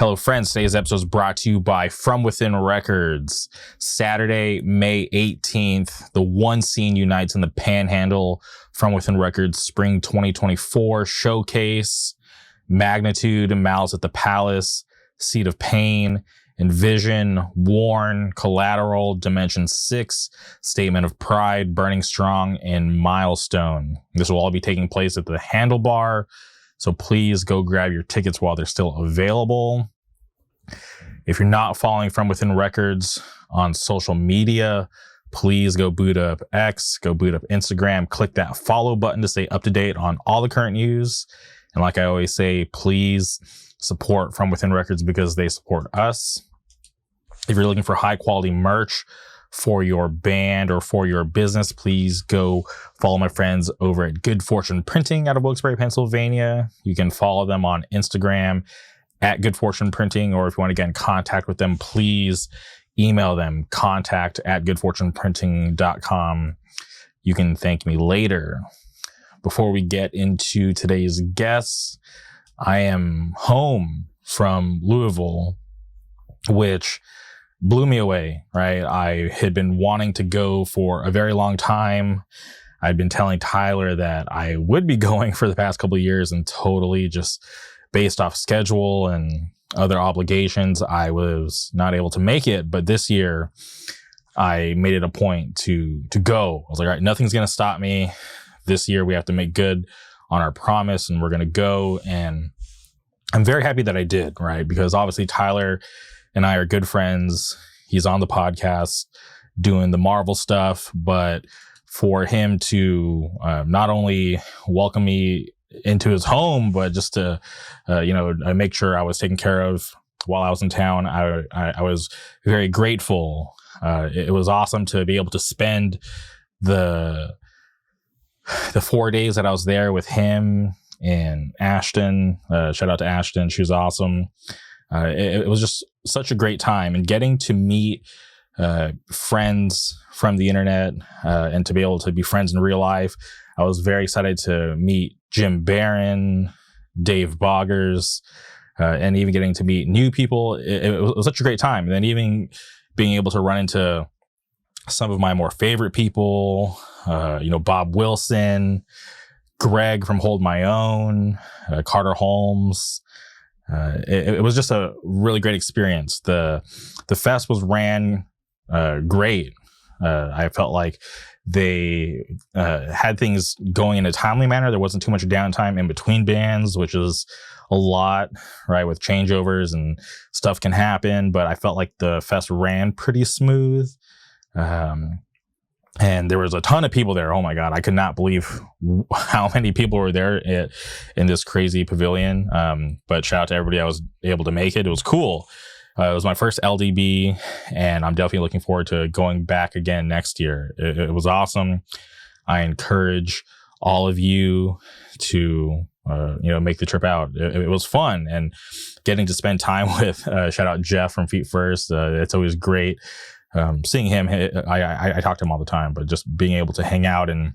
Hello, friends. Today's episode is brought to you by From Within Records. Saturday, May 18th, the One Scene unites in the Panhandle. From Within Records Spring 2024 showcase. Magnitude, Malice at the Palace, Seed of Pain, Envision, Worn, Collateral, Dimension 6, Statement of Pride, Burning Strong, and Milestone. This will all be taking place at the Handlebar. So please go grab your tickets while they're still available. If you're not following From Within Records on social media, please go boot up X, go boot up Instagram, click that follow button to stay up to date on all the current news. And like I always say, please support From Within Records because they support us. If you're looking for high quality merch for your band or for your business, please go follow my friends over at Good Fortune Printing out of Wilkes-Barre, Pennsylvania. You can follow them on Instagram at Good Fortune Printing, or if you want to get in contact with them, please email them, contact@goodfortuneprinting.com. You can thank me later. Before we get into today's guests, I am home from Louisville, which blew me away, right? I had been wanting to go for a very long time. I'd been telling Tyler that I would be going for the past couple of years, and totally just based off schedule and other obligations, I was not able to make it. But this year, I made it a point to go. I was like, all right, nothing's going to stop me. This year, we have to make good on our promise, and we're going to go. And I'm very happy that I did, right? Because obviously Tyler and I are good friends. He's on the podcast doing the Marvel stuff, but for him to not only welcome me into his home, but just to, make sure I was taken care of while I was in town, I was very grateful. It was awesome to be able to spend the 4 days that I was there with him and Ashton. Shout out to Ashton. She was awesome. It was just such a great time, and getting to meet friends from the internet and to be able to be friends in real life. I was very excited to meet Jim Barron, Dave Boggers, and even getting to meet new people. It was such a great time. And then even being able to run into some of my more favorite people, Bob Wilson, Greg from Hold My Own, Carter Holmes. It was just a really great experience. The fest was ran great. I felt like they had things going in a timely manner. There wasn't too much downtime in between bands, which is a lot, right? With changeovers and stuff can happen, but I felt like the fest ran pretty smooth. And there was a ton of people there. Oh my God, I could not believe how many people were there in this crazy pavilion. But shout out to everybody I was able to make it. It was cool. It was my first LDB, and I'm definitely looking forward to going back again next year. It was awesome. I encourage all of you to, make the trip out. It was fun, and getting to spend time with, shout out Jeff from Feet First. It's always great. Seeing him, I talk to him all the time, but just being able to hang out and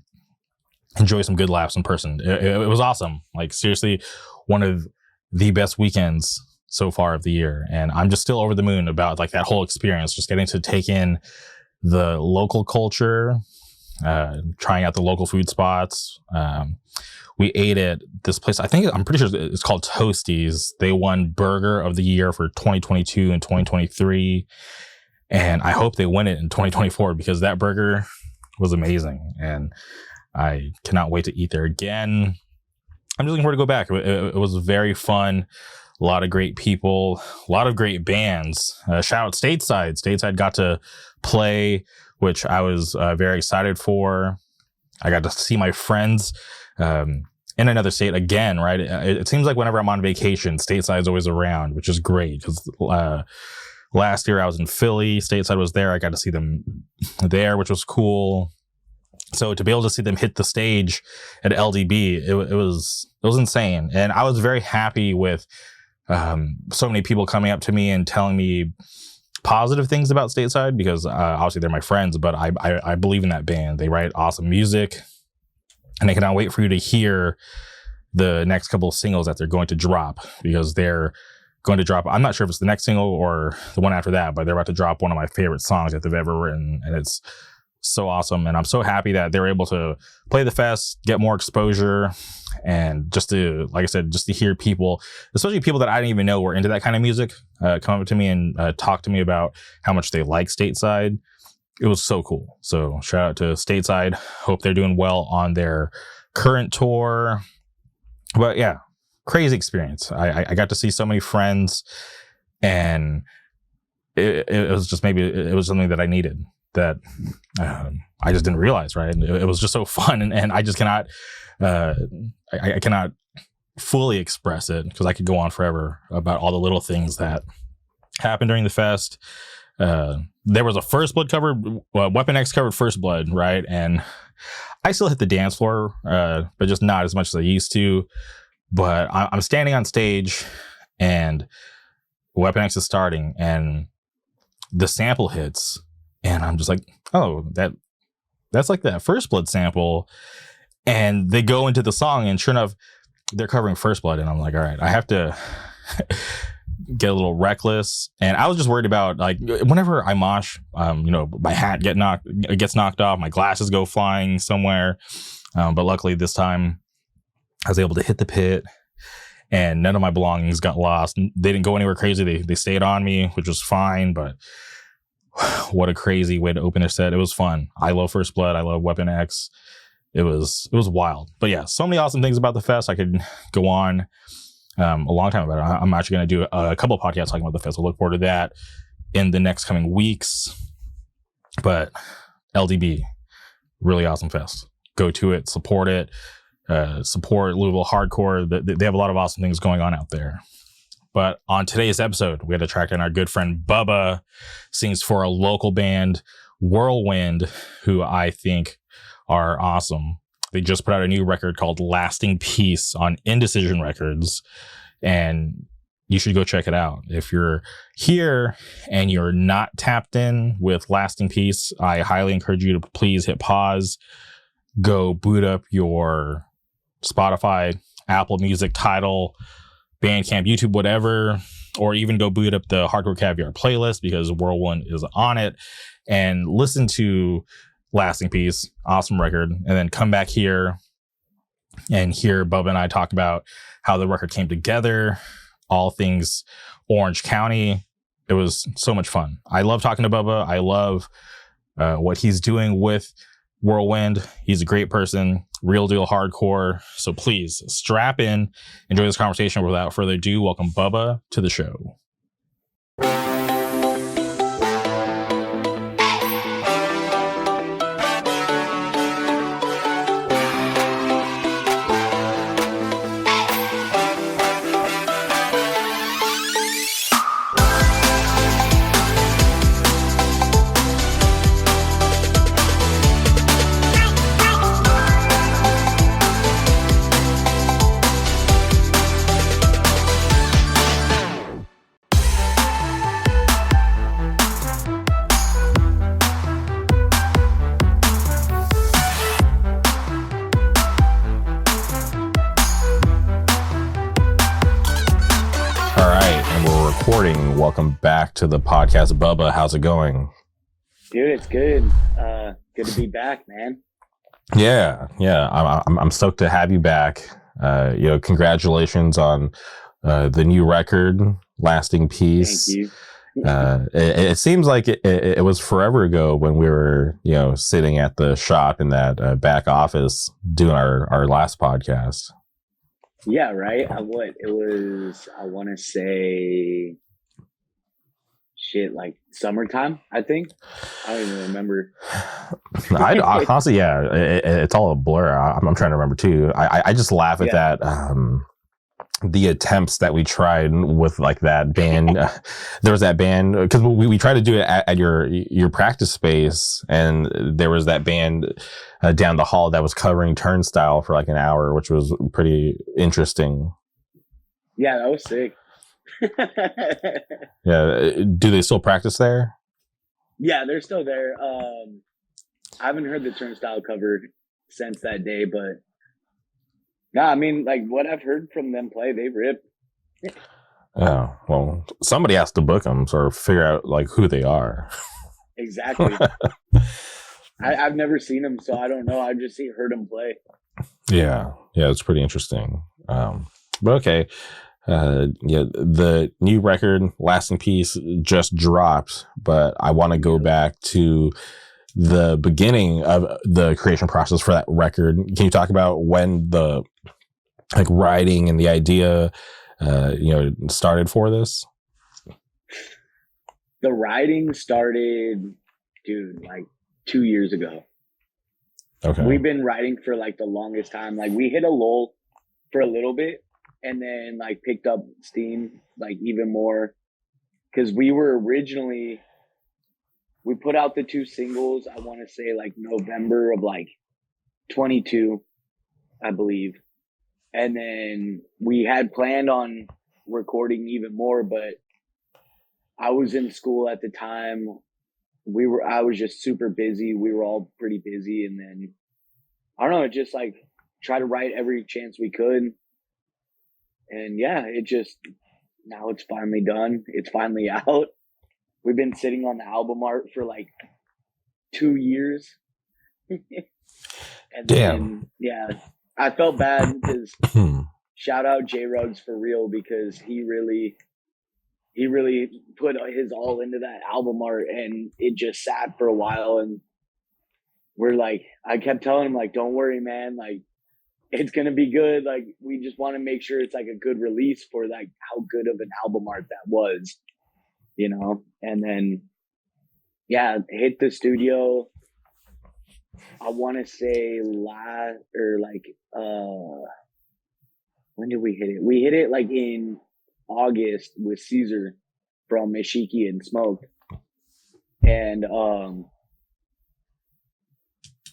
enjoy some good laughs in person. It was awesome. Like, seriously, one of the best weekends so far of the year. And I'm just still over the moon about like that whole experience, just getting to take in the local culture, trying out the local food spots. We ate at this place. I'm pretty sure it's called Toasties. They won Burger of the Year for 2022 and 2023. And I hope they win it in 2024 because that burger was amazing. And I cannot wait to eat there again. I'm just looking forward to go back. It was very fun. A lot of great people, a lot of great bands. Shout out Stateside. Stateside got to play, which I was very excited for. I got to see my friends in another state again, right? It seems like whenever I'm on vacation, Stateside's always around, which is great because last year I was in Philly. Stateside was there. I got to see them there, which was cool. So to be able to see them hit the stage at LDB, it was insane. And I was very happy with so many people coming up to me and telling me positive things about Stateside because obviously they're my friends, but I believe in that band. They write awesome music, and I cannot wait for you to hear the next couple of singles that they're going to drop because they're going to drop, I'm not sure if it's the next single or the one after that, but they're about to drop one of my favorite songs that they've ever written. And it's so awesome. And I'm so happy that they were able to play the fest, get more exposure, and just to, like I said, just to hear people, especially people that I didn't even know were into that kind of music, come up to me and talk to me about how much they like Stateside. It was so cool. So shout out to Stateside. Hope they're doing well on their current tour. But yeah, crazy experience. I got to see so many friends, and it was just, maybe it was something that I needed, that I just didn't realize, right? It was just so fun, and I just cannot, I cannot fully express it, because I could go on forever about all the little things that happened during the fest. There was a First Blood cover, Weapon X covered First Blood, right? And I still hit the dance floor, but just not as much as I used to. But I'm standing on stage, and Weapon X is starting, and the sample hits, and I'm just like, oh, that's like that First Blood sample. And they go into the song, and sure enough, they're covering First Blood, and I'm like, all right, I have to get a little reckless. And I was just worried about, like, whenever I mosh, my hat gets knocked off, my glasses go flying somewhere. But luckily this time I was able to hit the pit, and none of my belongings got lost. They didn't go anywhere crazy. They stayed on me, which was fine. But what a crazy way to open a set. It was fun. I love First Blood. I love Weapon X. It was wild. But yeah, so many awesome things about the fest. I could go on a long time about it. I'm actually going to do a couple of podcasts talking about the fest. I'll look forward to that in the next coming weeks. But LDB, really awesome fest. Go to it, support it, support Louisville hardcore. They have a lot of awesome things going on out there. But on today's episode, we had to track down our good friend Bubba, sings for a local band, Whirlwind, who I think are awesome. They just put out a new record called Lasting Peace on Indecision Records, and you should go check it out. If you're here and you're not tapped in with Lasting Peace, I highly encourage you to please hit pause, go boot up your Spotify, Apple Music, Tidal, Bandcamp, YouTube, whatever, or even go boot up the Hardcore Caviar playlist, because Whirlwind is on it, and listen to Lasting Peace, awesome record, and then come back here and hear Bubba and I talk about how the record came together, all things Orange County. It was so much fun. I love talking to Bubba. I love what he's doing with Whirlwind. He's a great person, real deal hardcore. So please strap in, enjoy this conversation. Without further ado, welcome Bubba to the show. Welcome back to the podcast, Bubba. How's it going? Dude, it's good. Good to be back, man. Yeah. I'm stoked to have you back. Congratulations on the new record, Lasting Peace. Thank you. It seems like it was forever ago when we were, sitting at the shop in that back office doing our last podcast. Yeah, right. I want to say, like summertime, I think. I don't even remember. I honestly, yeah, it's all a blur. I'm trying to remember too. I just laugh at that. The attempts that we tried with like that band. There was that band, because we tried to do it at your practice space, and there was that band down the hall that was covering Turnstile for like an hour, which was pretty interesting. Yeah, that was sick. Yeah. Do they still practice there? Yeah, they're still there. I haven't heard the Turnstile covered since that day, but no, I mean, like what I've heard from them play, they rip. Oh, well, somebody has to book them or figure out like who they are. Exactly. I've never seen him, so I don't know. I've just heard him play. Yeah, it's pretty interesting. But okay, yeah, the new record, "Lasting Peace," just dropped, but I want to go back to the beginning of the creation process for that record. Can you talk about when the like writing and the idea, started for this? The writing started, dude, like 2 years ago. Okay. We've been writing for like the longest time. Like we hit a lull for a little bit and then like picked up steam like even more because we put out the 2 singles, I want to say like November of like 22, I believe. And then we had planned on recording even more, but I was in school at the time. I was just super busy. We were all pretty busy. And then I don't know, just like try to write every chance we could. And yeah, now it's finally done. It's finally out. We've been sitting on the album art for like 2 years. And then, yeah, I felt bad because shout out J Ruggs for real, because he really put his all into that album art, and it just sat for a while. And I kept telling him like, don't worry, man, like it's going to be good. Like we just want to make sure it's like a good release for like how good of an album art that was, and then, yeah, hit the studio. I want to say when did we hit it? We hit it like in August with Caesar from Ishiki and Smoke. And,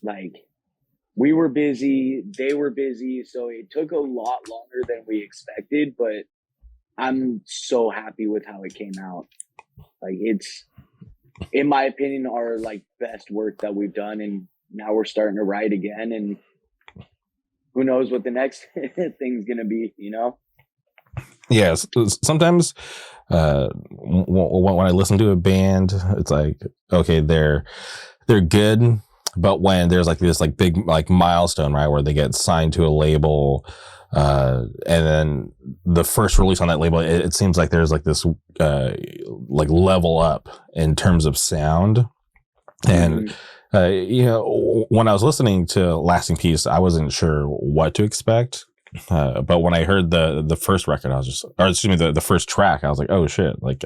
like we were busy, they were busy. So it took a lot longer than we expected, but I'm so happy with how it came out. Like it's, in my opinion, our like best work that we've done. And now we're starting to write again, and who knows what the next thing's going to be, Yes. Sometimes, when I listen to a band, it's like, okay, they're good. But when there's like this like big like milestone, right, where they get signed to a label, and then the first release on that label, it seems like there's like this like level up in terms of sound. And when I was listening to "Lasting Peace," I wasn't sure what to expect. But when I heard the first record, the first track, I was like, oh shit, like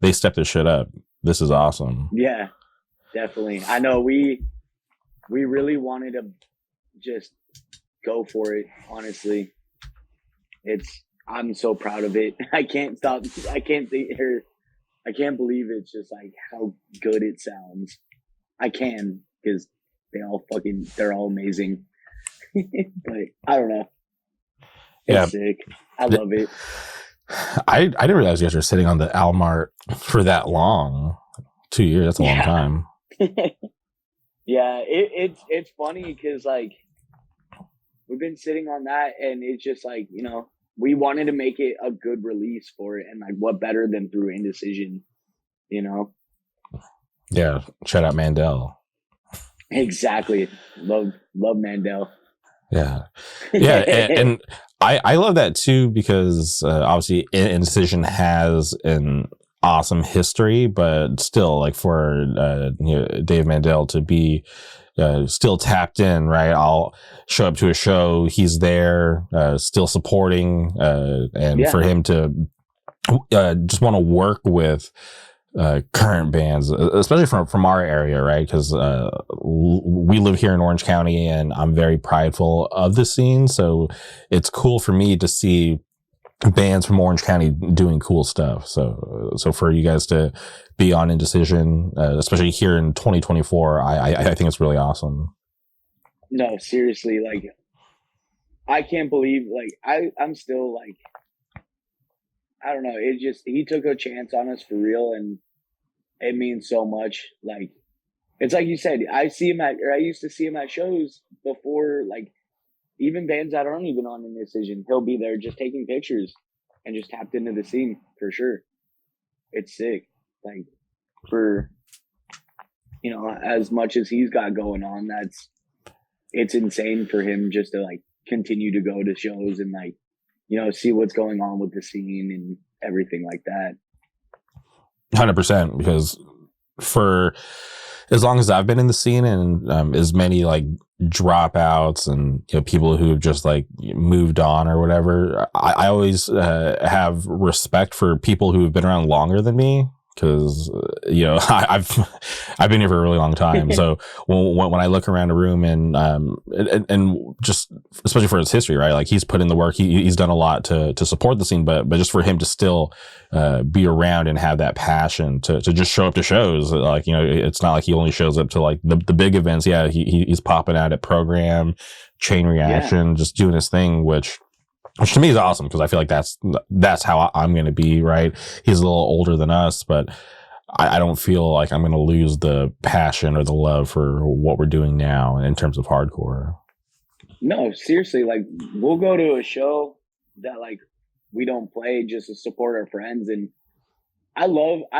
they stepped this shit up. This is awesome. Yeah, definitely. I know we really wanted to just go for it. Honestly, I'm so proud of it. I can't stop. I can't believe it's just like how good it sounds. I can, because they're all amazing. But I don't know. It's sick. I love it. I didn't realize you guys were sitting on the album art for that long. 2 years. That's a long time. Yeah, it's funny because like we've been sitting on that, and it's just like, we wanted to make it a good release for it, and like what better than through Indecision, Yeah, shout out Mandel. Exactly. Love Mandel. Yeah, and I love that too, because obviously Indecision has an awesome history, but still, like for Dave Mandel to be still tapped in, right? I'll show up to a show, he's there, still supporting, and for him to just want to work with current bands, especially from our area, right? Because we live here in Orange County, and I'm very prideful of the scene. So it's cool for me to see bands from Orange County doing cool stuff. So for you guys to be on Indecision, especially here in 2024, I think it's really awesome. No, seriously, like I can't believe, like I'm still like, I don't know. He took a chance on us for real, and it means so much. Like, it's like you said, I used to see him at shows before, like even bands that aren't even on Indecision. He'll be there just taking pictures, and just tapped into the scene for sure. It's sick. Like for, as much as he's got going on, it's insane for him just to like continue to go to shows and like, see what's going on with the scene and everything like that. 100%, because for as long as I've been in the scene, and as many like dropouts and people who have just like moved on or whatever, I always have respect for people who have been around longer than me, because I've been here for a really long time. So when I look around a room and just especially for his history, right? Like he's put in the work, he's done a lot to support the scene, but just for him to still be around and have that passion to just show up to shows, like it's not like he only shows up to like the big events. Yeah, he's popping out at Program, Chain Reaction, just doing his thing, which to me is awesome, because I feel like that's how I'm going to be, right? He's a little older than us, but I don't feel like I'm going to lose the passion or the love for what we're doing now in terms of hardcore. No, seriously, like we'll go to a show that like we don't play just to support our friends, and I'd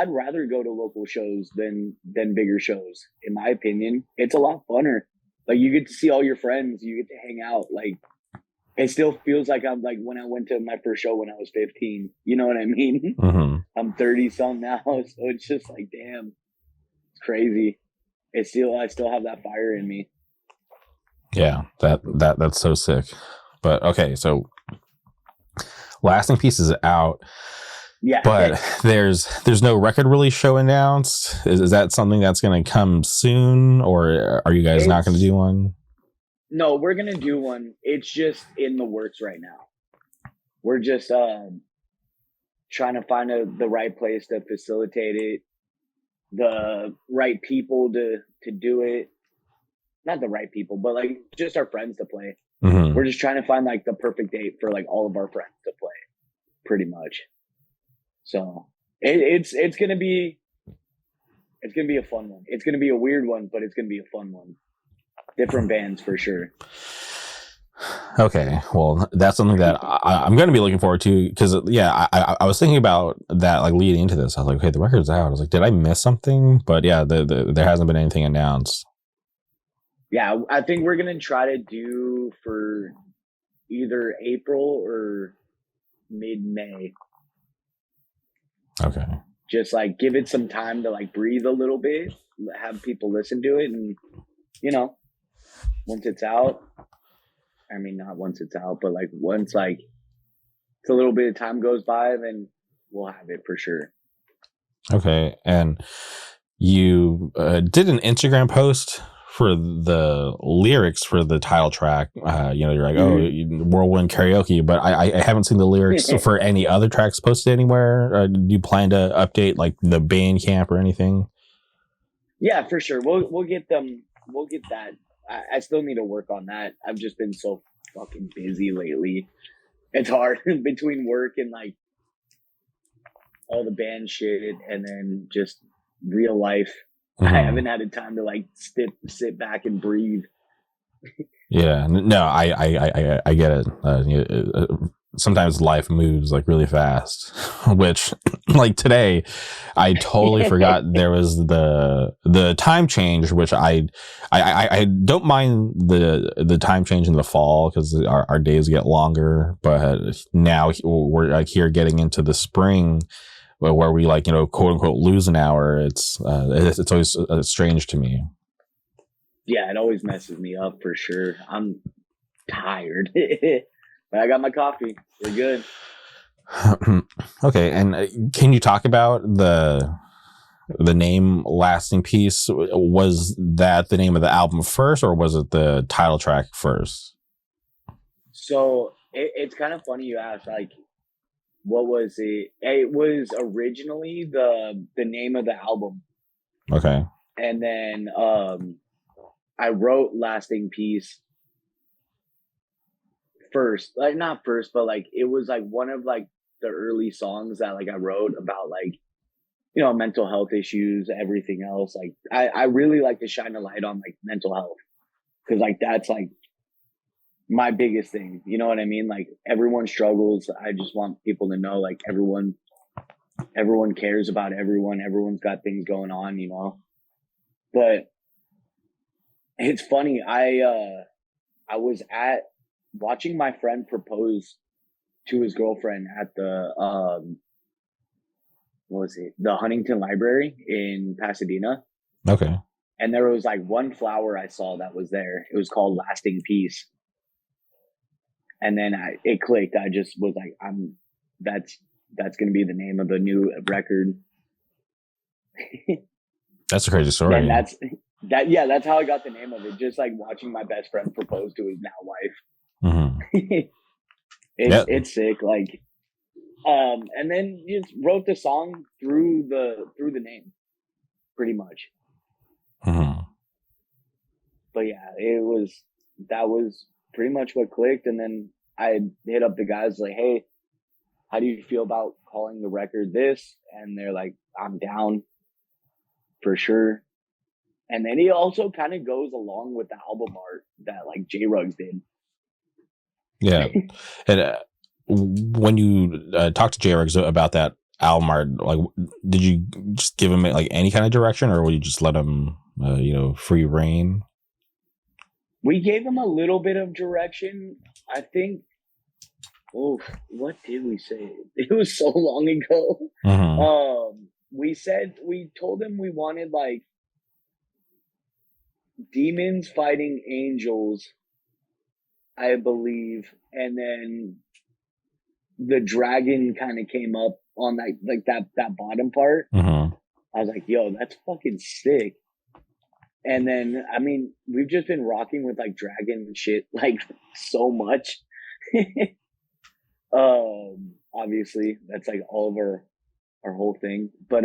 rather go to local shows than bigger shows. In my opinion, it's a lot funner. Like you get to see all your friends, you get to hang out. Like it still feels like I'm like when I went to my first show when I was 15. You know what I mean? Mm-hmm. I'm 30 something now, so it's just like, damn, it's crazy. I still have that fire in me. Yeah, that's so sick. But okay, so Lasting Peace is out. Yeah, but there's no record release show announced. Is that something that's going to come soon, or are you guys not going to do one? No, we're going to do one. It's just in the works right now. We're just trying to find the right place to facilitate it, the right people to do it. Not the right people, but like just our friends to play. Mm-hmm. We're just trying to find like the perfect date for like all of our friends to play, pretty much. So it's gonna be a fun one. It's gonna be a weird one, but it's gonna be a fun one. Different bands for sure. Okay, well, that's something that I'm going to be looking forward to, because I was thinking about that like leading into this. I was like, okay, the record's out. I was like, did I miss something? But yeah, there hasn't been anything announced. Yeah, I think we're gonna try to do for either April or mid-May. Okay. Just like give it some time to like breathe a little bit, have people listen to it, and once it's out. I mean, not once it's out, but like once like it's a little bit of time goes by, then we'll have it for sure. Okay, and you did an Instagram post for the lyrics for the title track. You're like, Whirlwind karaoke, but I haven't seen the lyrics for any other tracks posted anywhere. Do you plan to update like the Bandcamp or anything? Yeah, for sure. We'll get them. We'll get that. I still need to work on that. I've just been so fucking busy lately. It's hard between work and like all the band shit and then just real life. Mm-hmm. I haven't had a time to like sit back and breathe. Yeah, no, I get it. Sometimes life moves like really fast, which like today, I totally forgot there was the time change, which I don't mind the time change in the fall because our days get longer, but now we're like here getting into the spring where we like, quote unquote lose an hour. It's always strange to me. Yeah, it always messes me up for sure. I'm tired. But I got my coffee. We're good. Okay, and can you talk about the name Lasting Peace? Was that the name of the album first, or was it the title track first? So it's kind of funny you asked. Like, what was it? It was originally the name of the album. Okay. And then I wrote Lasting Peace first, like not first, but like it was like one of like the early songs that like I wrote about like mental health issues, everything else. Like I really like to shine a light on like mental health, because like that's like my biggest thing. You know what I mean? Like everyone struggles. I just want people to know like everyone cares about everyone. Everyone's got things going on, you know. But it's funny. I was watching my friend propose to his girlfriend at the what was it? The Huntington Library in Pasadena. Okay. And there was like one flower I saw that was there. It was called Lasting Peace. And then it clicked. I just was like, that's going to be the name of the new record. That's a crazy story. And that's how I got the name of it. Just like watching my best friend propose to his now wife. Mm-hmm. It's sick. Like, and then just wrote the song through the name, pretty much. Mm-hmm. But yeah, that was pretty much what clicked. And then I hit up the guys like, hey, how do you feel about calling the record this? And they're like, I'm down for sure. And then he also kind of goes along with the album art that like J-Ruggs did. Yeah. And when you talked to J-Ruggs about that album art, like, did you just give him like any kind of direction, or would you just let him, free reign? We gave him a little bit of direction. I think, what did we say? It was so long ago. Mm-hmm. We told him we wanted like demons fighting angels, I believe. And then the dragon kind of came up on that bottom part. Mm-hmm. I was like, yo, that's fucking sick. And then, I mean, we've just been rocking with like dragon shit, like so much. Obviously that's like all of our whole thing, but,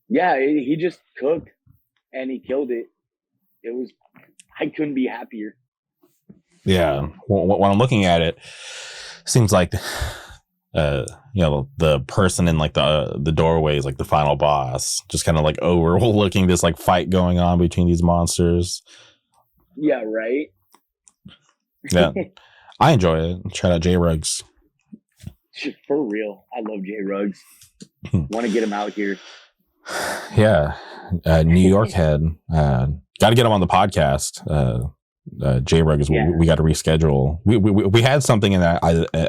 yeah, he just cooked and he killed it. I couldn't be happier. Yeah. When I'm looking at it, seems like, the person in like the doorway is like the final boss, just kind of like overlooking this like fight going on between these monsters. Yeah, right. Yeah, I enjoy it. Shout out J-Ruggs. For real, I love J-Ruggs. Want to get him out here. Yeah, New York head. Got to get him on the podcast. J-Ruggs, we got to reschedule. We had something in that,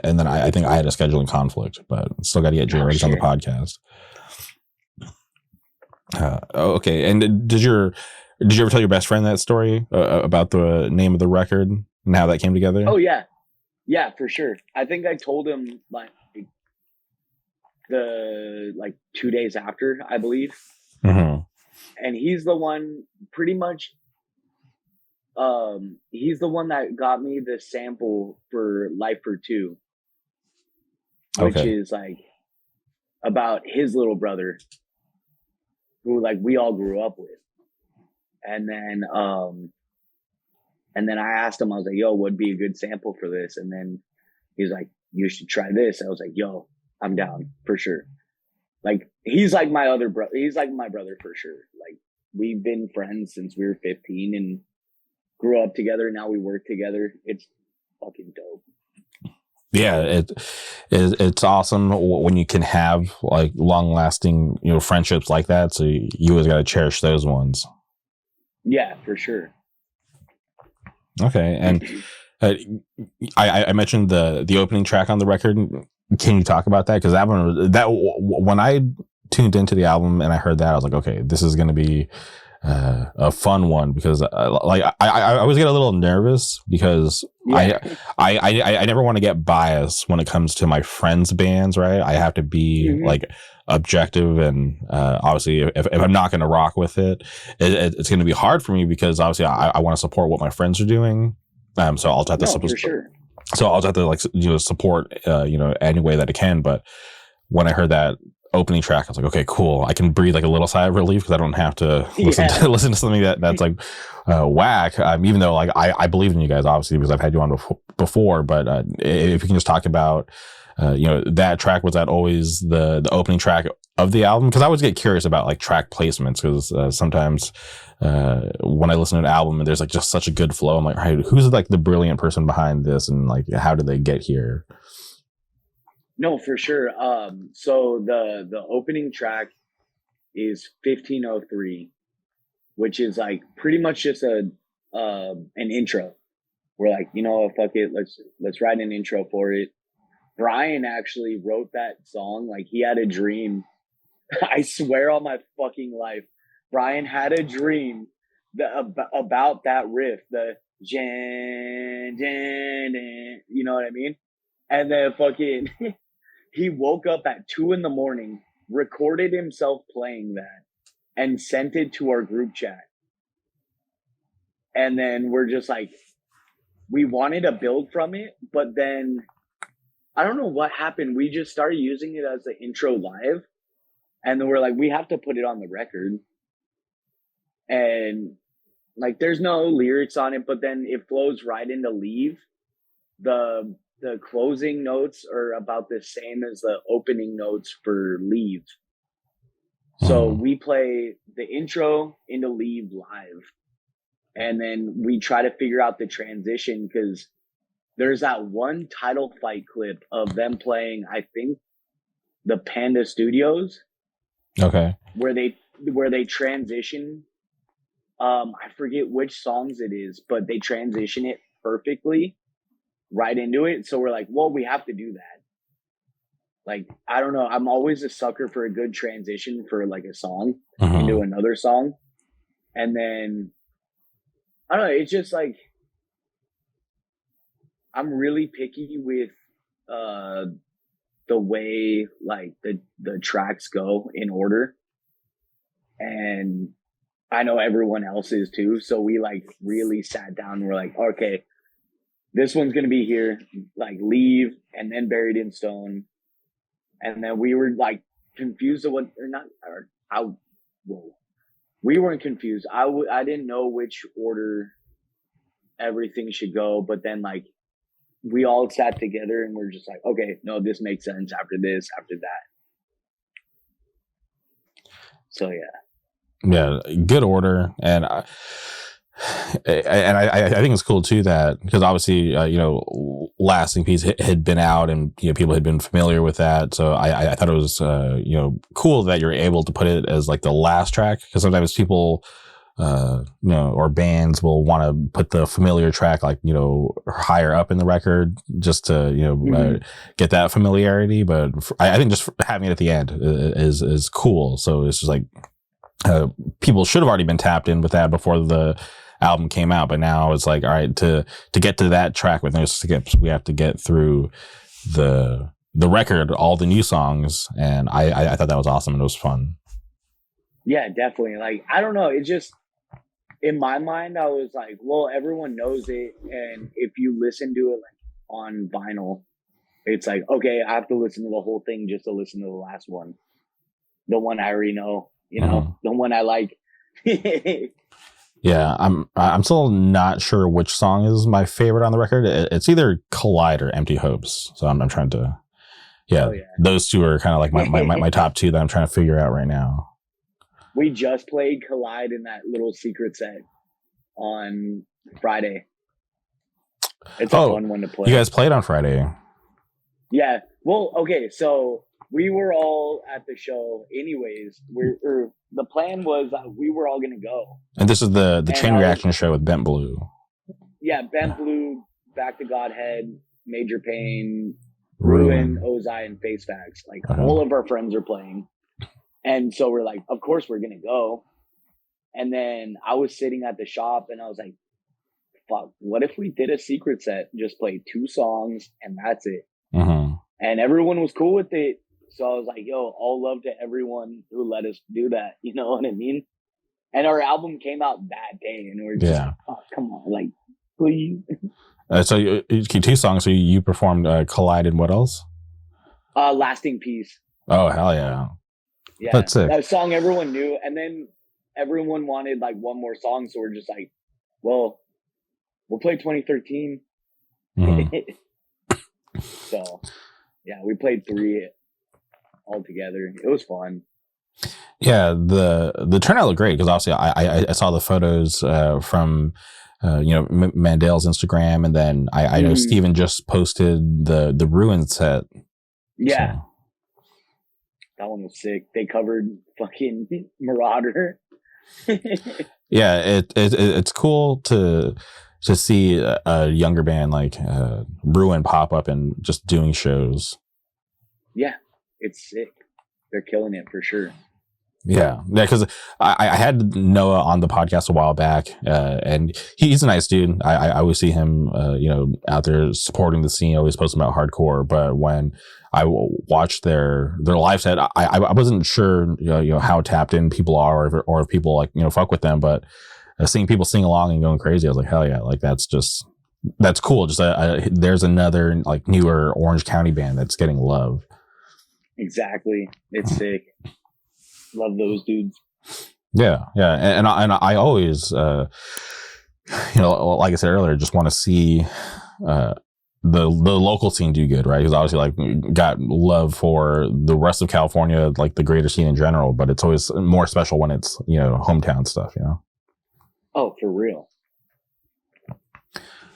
and then I think I had a scheduling conflict, but still got to get J-Ruggs on the podcast. Okay, and did you ever tell your best friend that story about the name of the record and how that came together? Oh yeah, for sure. I think I told him like 2 days after, I believe. Mm-hmm. And he's the one pretty much. He's the one that got me the sample for Life for Two, which is like about his little brother who like we all grew up with. And then I asked him, I was like, yo, what'd be a good sample for this? And then he's like, you should try this. I was like, yo, I'm down for sure. Like, he's like my other brother. He's like my brother for sure. Like, we've been friends since we were 15 and grew up together. Now we work together. It's fucking dope. Yeah, it's awesome when you can have like long lasting, friendships like that. So you always got to cherish those ones. Yeah, for sure. Okay, and I mentioned the opening track on the record. Can you talk about that? Because when I tuned into the album and I heard that, I was like, okay, this is going to be a fun one, because I always get a little nervous because I never want to get biased when it comes to my friends' bands, right? I have to be like objective, and obviously if I'm not going to rock with it's going to be hard for me, because obviously I want to support what my friends are doing. So I'll have to for sure. So I'll have to support any way that I can. But when I heard that opening track, I was like, okay, cool. I can breathe like a little sigh of relief, because I don't have to listen to something that's like whack. Even though like I believe in you guys, obviously, because I've had you on before. But if you can just talk about that track, was that always the opening track of the album? Because I always get curious about like track placements, because sometimes when I listen to an album and there's like just such a good flow, I'm like, all right, who's like the brilliant person behind this, and like how did they get here? No, for sure. So the opening track is 1503, which is like pretty much just an intro. We're like, fuck it, let's write an intro for it. Brian actually wrote that song. Like, he had a dream. I swear on my fucking life, Brian had a dream about that riff, the jan, jan, jan, you know what I mean? And then fucking, he woke up at 2 a.m, recorded himself playing that, and sent it to our group chat. And then we're just like, we wanted to build from it, but then I don't know what happened. We just started using it as the intro live. And then we're like, we have to put it on the record. And like, there's no lyrics on it, but then it flows right into Leave. The closing notes are about the same as the opening notes for Leave. So we play the intro into Leave live. And then we try to figure out the transition, because there's that one title fight clip of them playing, I think, the Panda Studios. Okay. Where they transition. I forget which songs it is, but they transition it perfectly right into it. So we're like, well, we have to do that. Like, I don't know. I'm always a sucker for a good transition for like a song into another song. And then, I don't know. It's just like, I'm really picky with the way like the tracks go in order. And I know everyone else is too. So we like really sat down and we're like, okay, this one's going to be here, like Leave, and then Buried in Stone. And then we were like confused of what, or not, or how, whoa. We weren't confused. I didn't know which order everything should go, but then like we all sat together and we're just like, okay, no, this makes sense after this, after that. So yeah, good order. And I think it's cool too that, because obviously Lasting Peace had been out, and people had been familiar with that. So I thought it was cool that you're able to put it as like the last track, because sometimes people or bands will want to put the familiar track like higher up in the record just to get that familiarity. But I think just having it at the end is cool. So it's just like people should have already been tapped in with that before the album came out, but now it's like, all right, to get to that track with us, we have to get through the record, all the new songs, and I thought that was awesome and it was fun. Yeah, definitely. Like, I don't know, it just, in my mind, I was like, well, everyone knows it, and if you listen to it like on vinyl, it's like, okay, I have to listen to the whole thing just to listen to the last one, the one I already know, the one I like. Yeah, I'm still not sure which song is my favorite on the record. It's either Collide or Empty Hopes. So I'm trying to, those two are kind of like my top two that I'm trying to figure out right now. We just played Collide in that little secret set on Friday. It's a fun one to play. You guys played on Friday? Yeah. Well, okay, so we were all at the show anyways. The plan was we were all going to go. And this is the Chain Reaction show with Bent Blue. Yeah, Bent Blue, Back to Godhead, Major Pain, Ruin, Ozai, and Face Facts. Like, all of our friends are playing. And so we're like, of course we're going to go. And then I was sitting at the shop and I was like, fuck, what if we did a secret set, just played 2 songs and that's it? And everyone was cool with it. So I was like, yo, all love to everyone who let us do that. You know what I mean? And our album came out that day and we're just like, oh, come on, like, please. So you 2 songs. So you performed Collide and what else? Lasting Peace. Oh, hell yeah. Yeah, that's it. That song everyone knew, and then everyone wanted like one more song, so we're just like, well, we'll play 2013. So, yeah, we played 3. all together. It was fun. Yeah, the turnout looked great because obviously I saw the photos from Mandela's Instagram, and then I know Steven just posted the Ruin set. Yeah, so. That one was sick. They covered fucking Marauder. Yeah, it's cool to see a younger band like Ruin pop up and just doing shows. Yeah, it's sick. They're killing it for sure. Yeah, because I had Noah on the podcast a while back, and he's a nice dude. I always see him, out there supporting the scene, always posting about hardcore. But when I watched their live set, I wasn't sure, how tapped in people are, or if people like, fuck with them. But seeing people sing along and going crazy, I was like, hell yeah, like that's cool. Just there's another like newer Orange County band that's getting love. Exactly, it's sick. Love those dudes. Yeah, and I always, like I said earlier, just want to see the local scene do good, right? Because obviously, like, got love for the rest of California, like the greater scene in general, but it's always more special when it's hometown stuff, Oh, for real.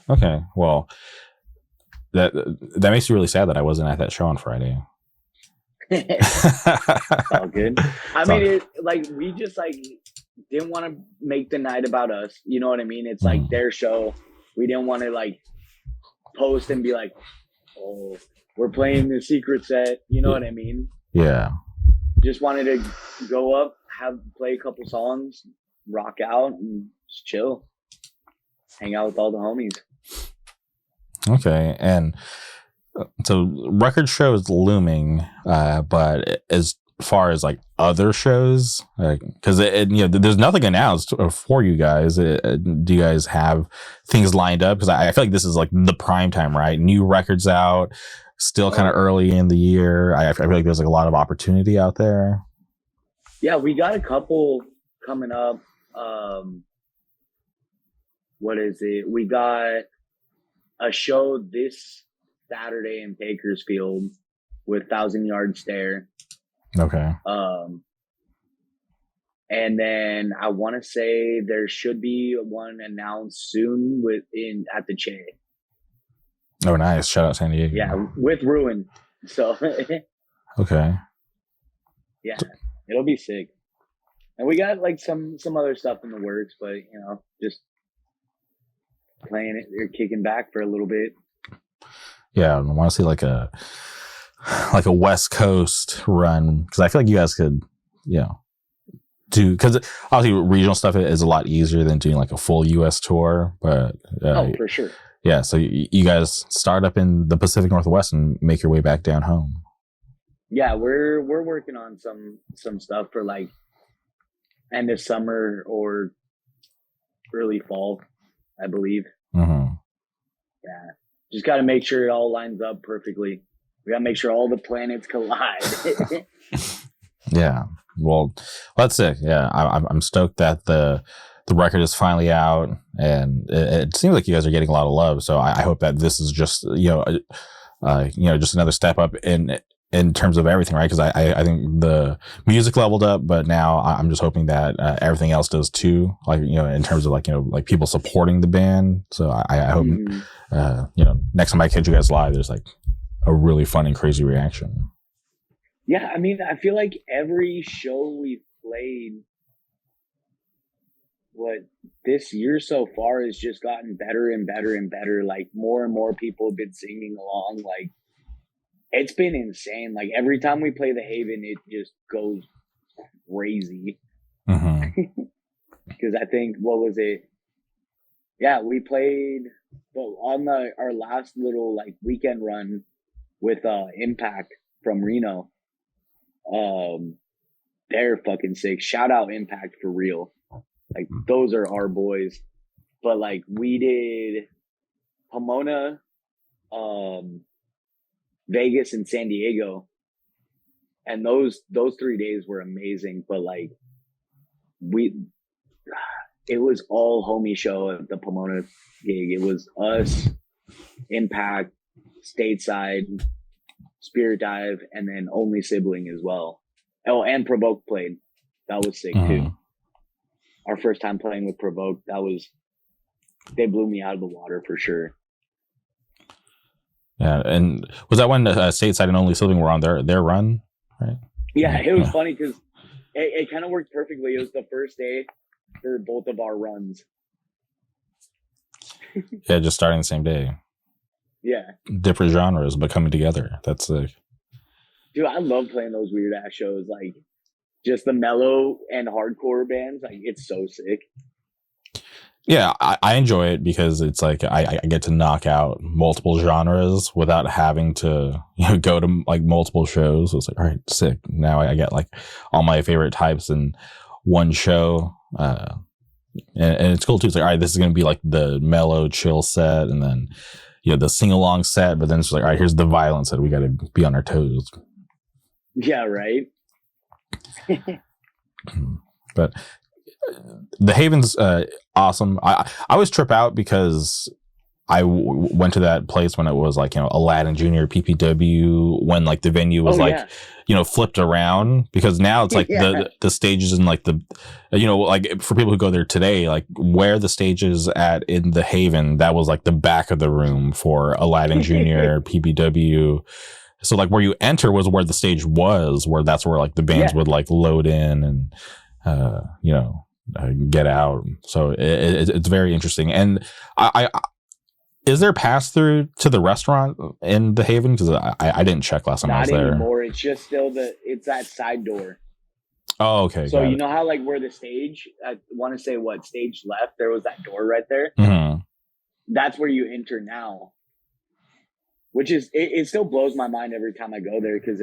Okay, well, that makes me really sad that I wasn't at that show on Friday. It's all good. I mean, we just didn't want to make the night about us. You know what I mean? It's like their show. We didn't want to like post and be like, "Oh, we're playing the secret set." You know what I mean? Yeah. Just wanted to go up, play a couple songs, rock out, and just chill, hang out with all the homies. Okay, and so record show is looming, but as far as like other shows, because there's nothing announced for you guys. Do you guys have things lined up? Because I feel like this is like the prime time, right? New records out, still kind of early in the year. I feel like there's like a lot of opportunity out there. Yeah, we got a couple coming up. What is it? We got a show this Saturday in Bakersfield with 1,000 Yard Stare. Okay. And then I want to say there should be one announced soon at the Che. Oh, nice! Shout out San Diego. Yeah, with Ruin. So. Okay. Yeah, it'll be sick. And we got like some other stuff in the works, but just playing it or kicking back for a little bit. Yeah, I want to see like a West Coast run, because I feel like you guys could, do, because obviously regional stuff is a lot easier than doing like a full U.S. tour. But for sure. Yeah, so you guys start up in the Pacific Northwest and make your way back down home. Yeah, we're working on some stuff for like end of summer or early fall, I believe. Mm-hmm. Yeah. Just got to make sure it all lines up perfectly. We got to make sure all the planets collide. Yeah. Well, that's it. Yeah. I'm stoked that the record is finally out, and it seems like you guys are getting a lot of love. So I hope that this is just, just another step up in terms of everything, right? Because I think the music leveled up, but now I'm just hoping that everything else does too. Like, in terms of like people supporting the band. So I hope, next time I catch you guys live, there's like a really fun and crazy reaction. Yeah, I mean, I feel like every show we've played, this year so far has just gotten better and better and better. Like more and more people have been singing along. Like it's been insane. Like every time we play the Haven, it just goes crazy. Because I think, what was it? Yeah, we played on our last little like weekend run with Impact from Reno. They're fucking sick. Shout out Impact for real. Like those are our boys. But like we did Pomona, Vegas, and San Diego, and those 3 days were amazing. But like it was all homie show at the Pomona gig. It was us, Impact, Stateside, Spirit Dive, and then Only Sibling as well. Oh, and Provoke played. That was sick too. Our first time playing with Provoke, they blew me out of the water for sure. Yeah, and was that when Stateside and Only Sibling were on their run, right? Yeah, it was funny because it kind of worked perfectly. It was the first day for both of our runs. Yeah, just starting the same day. Yeah. Different genres, but coming together. That's sick. Dude, I love playing those weird ass shows. Like, just the mellow and hardcore bands. Like, it's so sick. Yeah, I enjoy it because it's like I get to knock out multiple genres without having to go to like multiple shows. So it's like, all right, sick. Now I get like all my favorite types in one show. And it's cool too. It's like, all right, this is going to be like the mellow, chill set. And then, the sing-along set. But then it's like, all right, here's the violence set. We got to be on our toes. Yeah, right. But the Haven's awesome. I always trip out because I went to that place when it was like, Aladdin Jr., PPW, when like the venue was flipped around, because now it's like the stages and like the, like for people who go there today, like where the stage is at in the Haven, that was like the back of the room for Aladdin Jr., PPW. So like where you enter was where the stage was, where that's where like the bands would like load in and, get out. So it's very interesting. And I is there pass through to the restaurant in the Haven? Because I didn't check last time I was there. Not anymore. It's just still it's that side door. Oh, okay. So you know how like where the stage, I want to say stage left, there was that door right there. Mm-hmm. That's where you enter now. Which is, it still blows my mind every time I go there because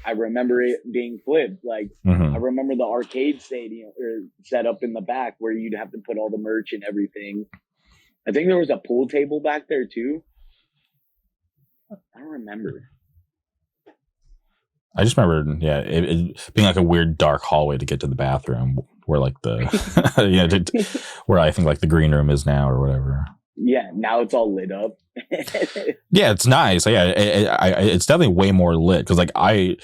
I remember it being flipped. Like, I remember the arcade stadium or set up in the back where you'd have to put all the merch and everything. I think there was a pool table back there too. I don't remember. I just remember, it being like a weird dark hallway to get to the bathroom where like the, where I think like the green room is now or whatever. Yeah, now it's all lit up. Yeah, it's nice. Yeah, it's definitely way more lit because like I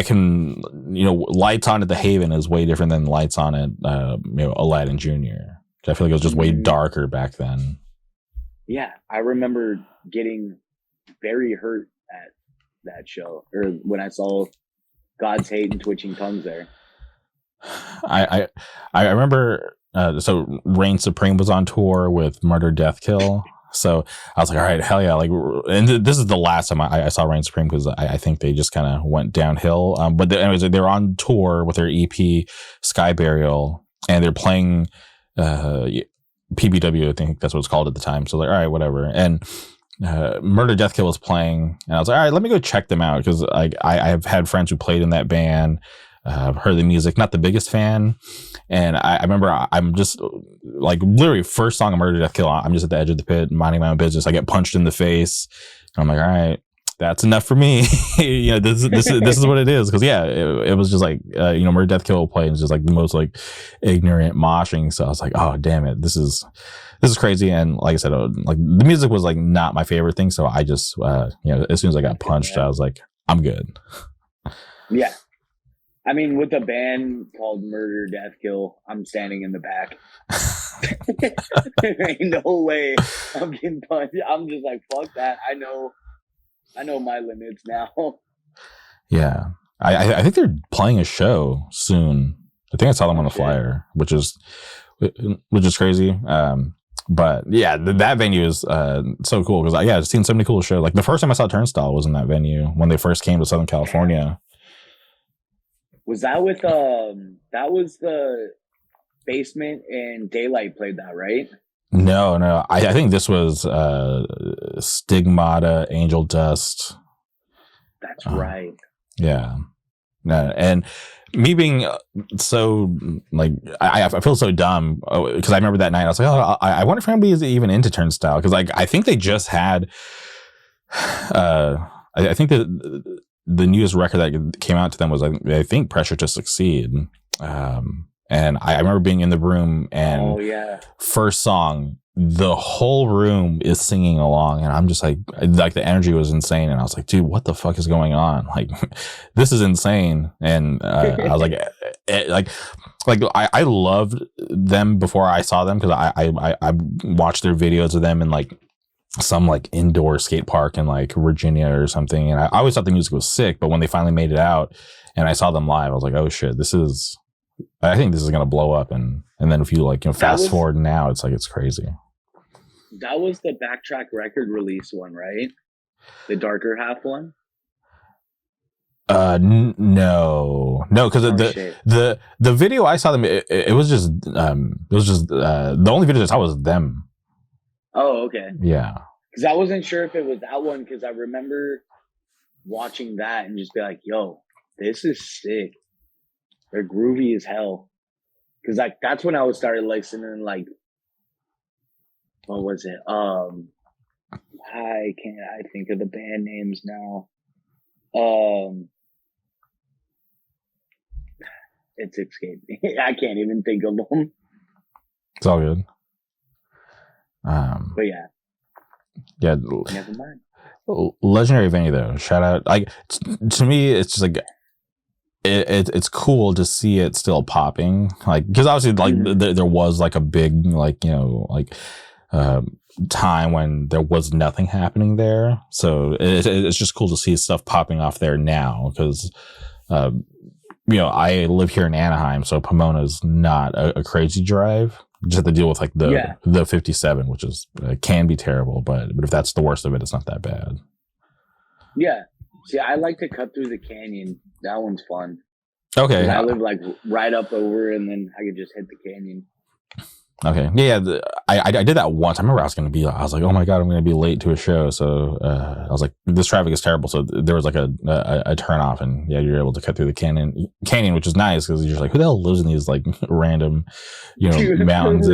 can, lights on at the Haven is way different than lights on at Aladdin Jr. I feel like it was just way darker back then. Yeah, I remember getting very hurt at that show, or when I saw God's Hate and Twitching Tongues there. I remember. So Reign Supreme was on tour with Murder Death Kill. So I was like, all right, hell yeah. Like, and this is the last time I saw Reign Supreme because I think they just kind of went downhill. But anyways, they're on tour with their EP Sky Burial and they're playing, PBW. I think that's what it's called at the time. So like, all right, whatever. And, Murder Death Kill was playing and I was like, all right, let me go check them out. Cause I have had friends who played in that band. I've heard the music, not the biggest fan. And I remember I'm just like literally first song of Murder Death Kill. I'm just at the edge of the pit, minding my own business. I get punched in the face. I'm like, all right, that's enough for me. This is what it is. Cause it was just like, Murder Death Kill play is just like the most like ignorant moshing. So I was like, oh damn it. This is crazy. And like I said, like the music was like not my favorite thing. So I just, as soon as I got punched, I was like, I'm good. Yeah. I mean, with a band called Murder Death Kill, I'm standing in the back. There ain't no way I'm getting punched. I'm just like, fuck that. I know my limits now. Yeah. I think they're playing a show soon. I think I saw them on the flyer, which is crazy. But yeah, that venue is so cool because I've seen so many cool shows. Like the first time I saw Turnstile was in that venue when they first came to Southern California. Was that with that was the Basement and Daylight played that, right? No. I think this was Stigmata, Angel Dust. That's right. Yeah. No, and me being so like I feel so dumb because I remember that night I was like, oh, I wonder if anybody's even into Turnstile because like I think they just had I think that the newest record that came out to them was, I think, Pressure to Succeed. And I remember being in the room and first song, the whole room is singing along, and I'm just like the energy was insane, and I was like, dude, what the fuck is going on? Like, this is insane. And I was like, I loved them before I saw them, because I watched their videos of them in like some like indoor skate park in like Virginia or something, and I always thought the music was sick, but when they finally made it out and I saw them live, I was like, oh shit, I think this is gonna blow up. And then if you like, fast forward now, it's like, it's crazy. That was the Backtrack record release one, right? The darker half one. No, because the video I saw them, it was just the only video I saw was them. Oh, okay. Yeah. Because I wasn't sure if it was that one, because I remember watching that and just be like, yo, this is sick. They're groovy as hell. Because like that's when I was started listening, like, what was it? I think of the band names now. It's escaped me. I can't even think of them. It's all good. But yeah. Yeah. Never mind. Legendary venue though. Shout out. Like, to me, it's just like it's cool to see it still popping. Like, because obviously, like there was like a big like time when there was nothing happening there. So it's just cool to see stuff popping off there now, because I live here in Anaheim, so Pomona's not a crazy drive. Just have to deal with like the 57, which is can be terrible, but if that's the worst of it, it's not that bad. Yeah. See, I like to cut through the canyon. That one's fun. Okay. I live like right up over, and then I could just hit the canyon. Okay. Yeah. I did that once. I remember I was like, oh my God, I'm going to be late to a show. So I was like, this traffic is terrible. So there was like a turn off, and yeah, you're able to cut through the canyon, which is nice, because you're just like, who the hell lives in these like random, mountains?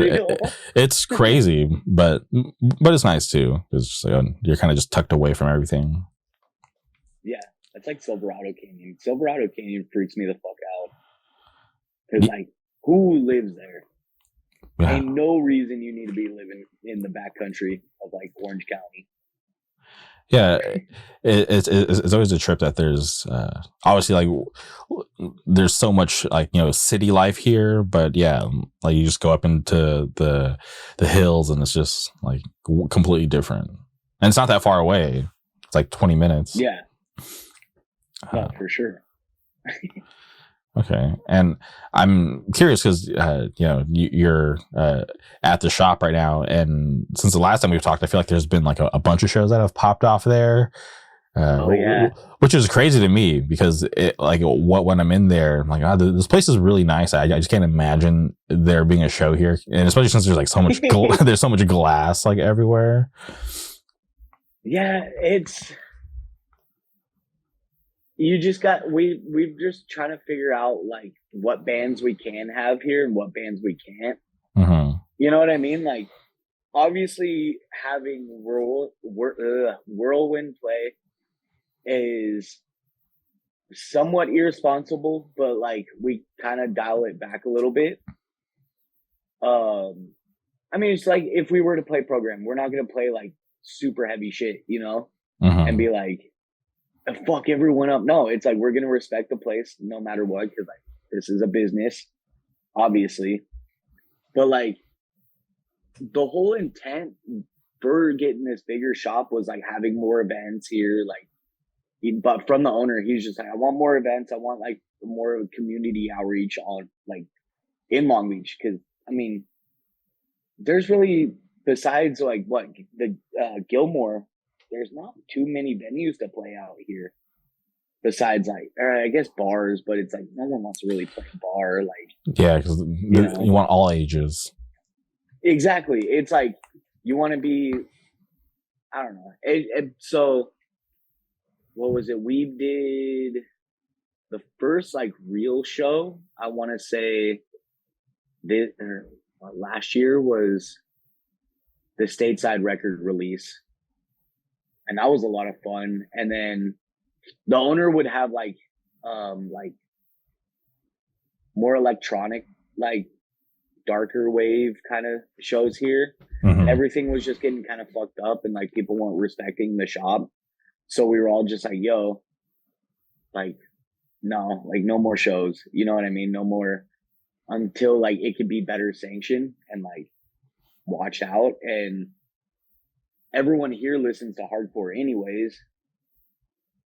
It's crazy, but it's nice too. It's just like, you're kind of just tucked away from everything. Yeah. It's like Silverado Canyon. Silverado Canyon freaks me the fuck out. Because like, who lives there? Yeah. Ain't no reason you need to be living in the backcountry of like Orange County. Yeah, it's always a trip that there's obviously like there's so much like city life here, but yeah, like you just go up into the hills and it's just like completely different, and it's not that far away. It's like 20 minutes. Yeah, for sure. Okay, and I'm curious because you're at the shop right now, and since the last time we've talked, I feel like there's been like a bunch of shows that have popped off there. Which is crazy to me, because when I'm in there, I'm like, this place is really nice. I just can't imagine there being a show here, and especially since there's like so much there's so much glass like everywhere. Yeah, we've just trying to figure out like what bands we can have here and what bands we can't. Mm-hmm. You know what I mean? Like, obviously having Whirlwind play is somewhat irresponsible, but like we kind of dial it back a little bit. I mean, it's like if we were to play Program, we're not going to play like super heavy shit, Mm-hmm. and be like, fuck everyone up. No, it's like we're gonna respect the place no matter what, because like this is a business, obviously. But like the whole intent for getting this bigger shop was like having more events here, but from the owner, he's just like, I want more events. I want like more community outreach on like in Long Beach, because I mean, there's really, besides like what the Gilmore, there's not too many venues to play out here besides like, I guess bars, but it's like no one wants to really play a bar. Like, yeah, because you want all ages. Exactly. It's like you want to be, I don't know. So what was it? We did the first like real show, I want to say last year, was the Stateside record release. And that was a lot of fun. And then the owner would have like more electronic, like darker wave kind of shows here. Mm-hmm. everything was just getting kind of fucked up, and like people weren't respecting the shop. So we were all just like, yo, like, no, like no more shows. You know what I mean? No more until like it could be better sanctioned and like watched out. And everyone here listens to hardcore anyways.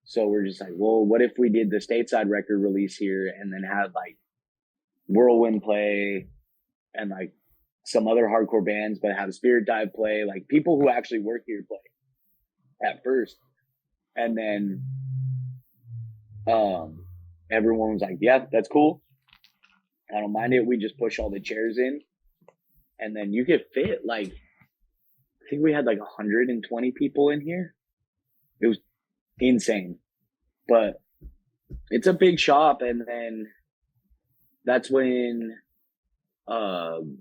So we're just like, well, what if we did the stateside record release here and then had like Whirlwind play and like some other hardcore bands, but have Spirit Dive play, like people who actually work here play at first. And then everyone was like, yeah, that's cool. I don't mind it. We just push all the chairs in. And then you could fit like, I think we had like 120 people in here. It was insane. But it's a big shop. And then that's when Stateside,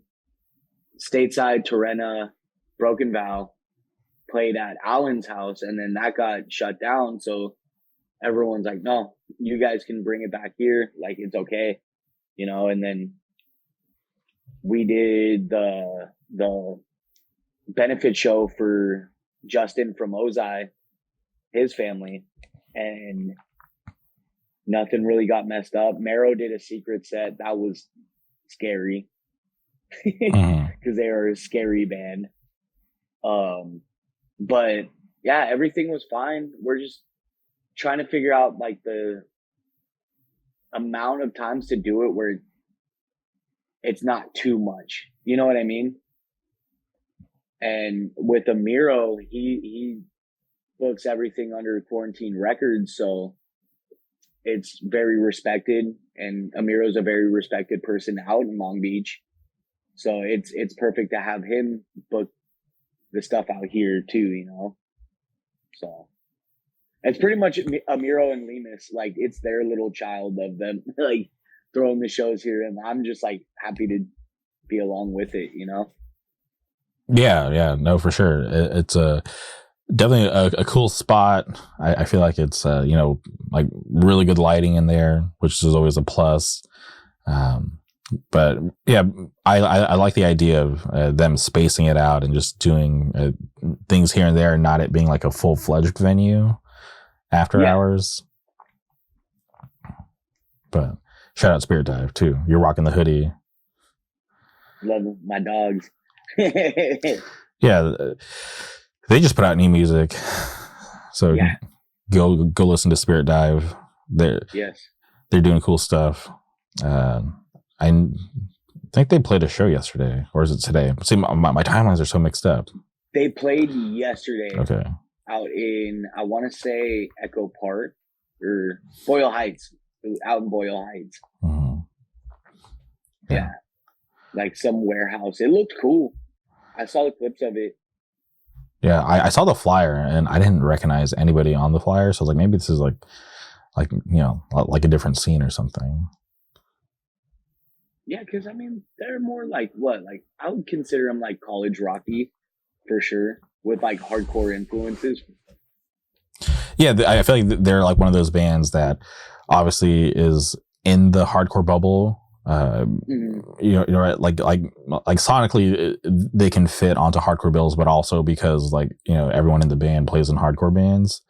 Torrena, Broken Vow played at Allen's house, and then that got shut down. So everyone's like, no, you guys can bring it back here. Like, it's okay, you know? And then we did the benefit show for Justin from Ozai, his family, and nothing really got messed up. Marrow did a secret set. That was scary because they are a scary band. But yeah, everything was fine. We're just trying to figure out like the amount of times to do it where it's not too much. You know what I mean? And with Amiro, he books everything under Quarantine Records, so it's very respected, and Amiro's a very respected person out in Long Beach. So it's perfect to have him book the stuff out here too, you know? So it's pretty much Amiro and Lemus, like it's their little child of them, like throwing the shows here, and I'm just like happy to be along with it, you know? Yeah, no, for sure. It's definitely a cool spot. I feel like it's like really good lighting in there, which is always a plus. But yeah, I like the idea of them spacing it out and just doing things here and there, not it being like a full-fledged venue after hours. But shout out Spirit Dive too. You're rocking the hoodie. Love my dogs. Yeah, they just put out new music, so go listen to Spirit Dive. They're doing cool stuff. I think they played a show yesterday, or is it today? See, my timelines are so mixed up. They played yesterday. Okay. Out in, I want to say Echo Park or Boyle Heights. Out in Boyle Heights. Mm-hmm. Yeah. Like some warehouse. It looked cool. I saw the clips of it. Yeah, I saw the flyer and I didn't recognize anybody on the flyer, so I was like, maybe this is like like a different scene or something. Yeah, because I mean, they're more like what? Like I would consider them like college rocky, for sure, with like hardcore influences. Yeah, I feel like they're like one of those bands that obviously is in the hardcore bubble. You know, right? Like sonically, they can fit onto hardcore bills, but also because like everyone in the band plays in hardcore bands.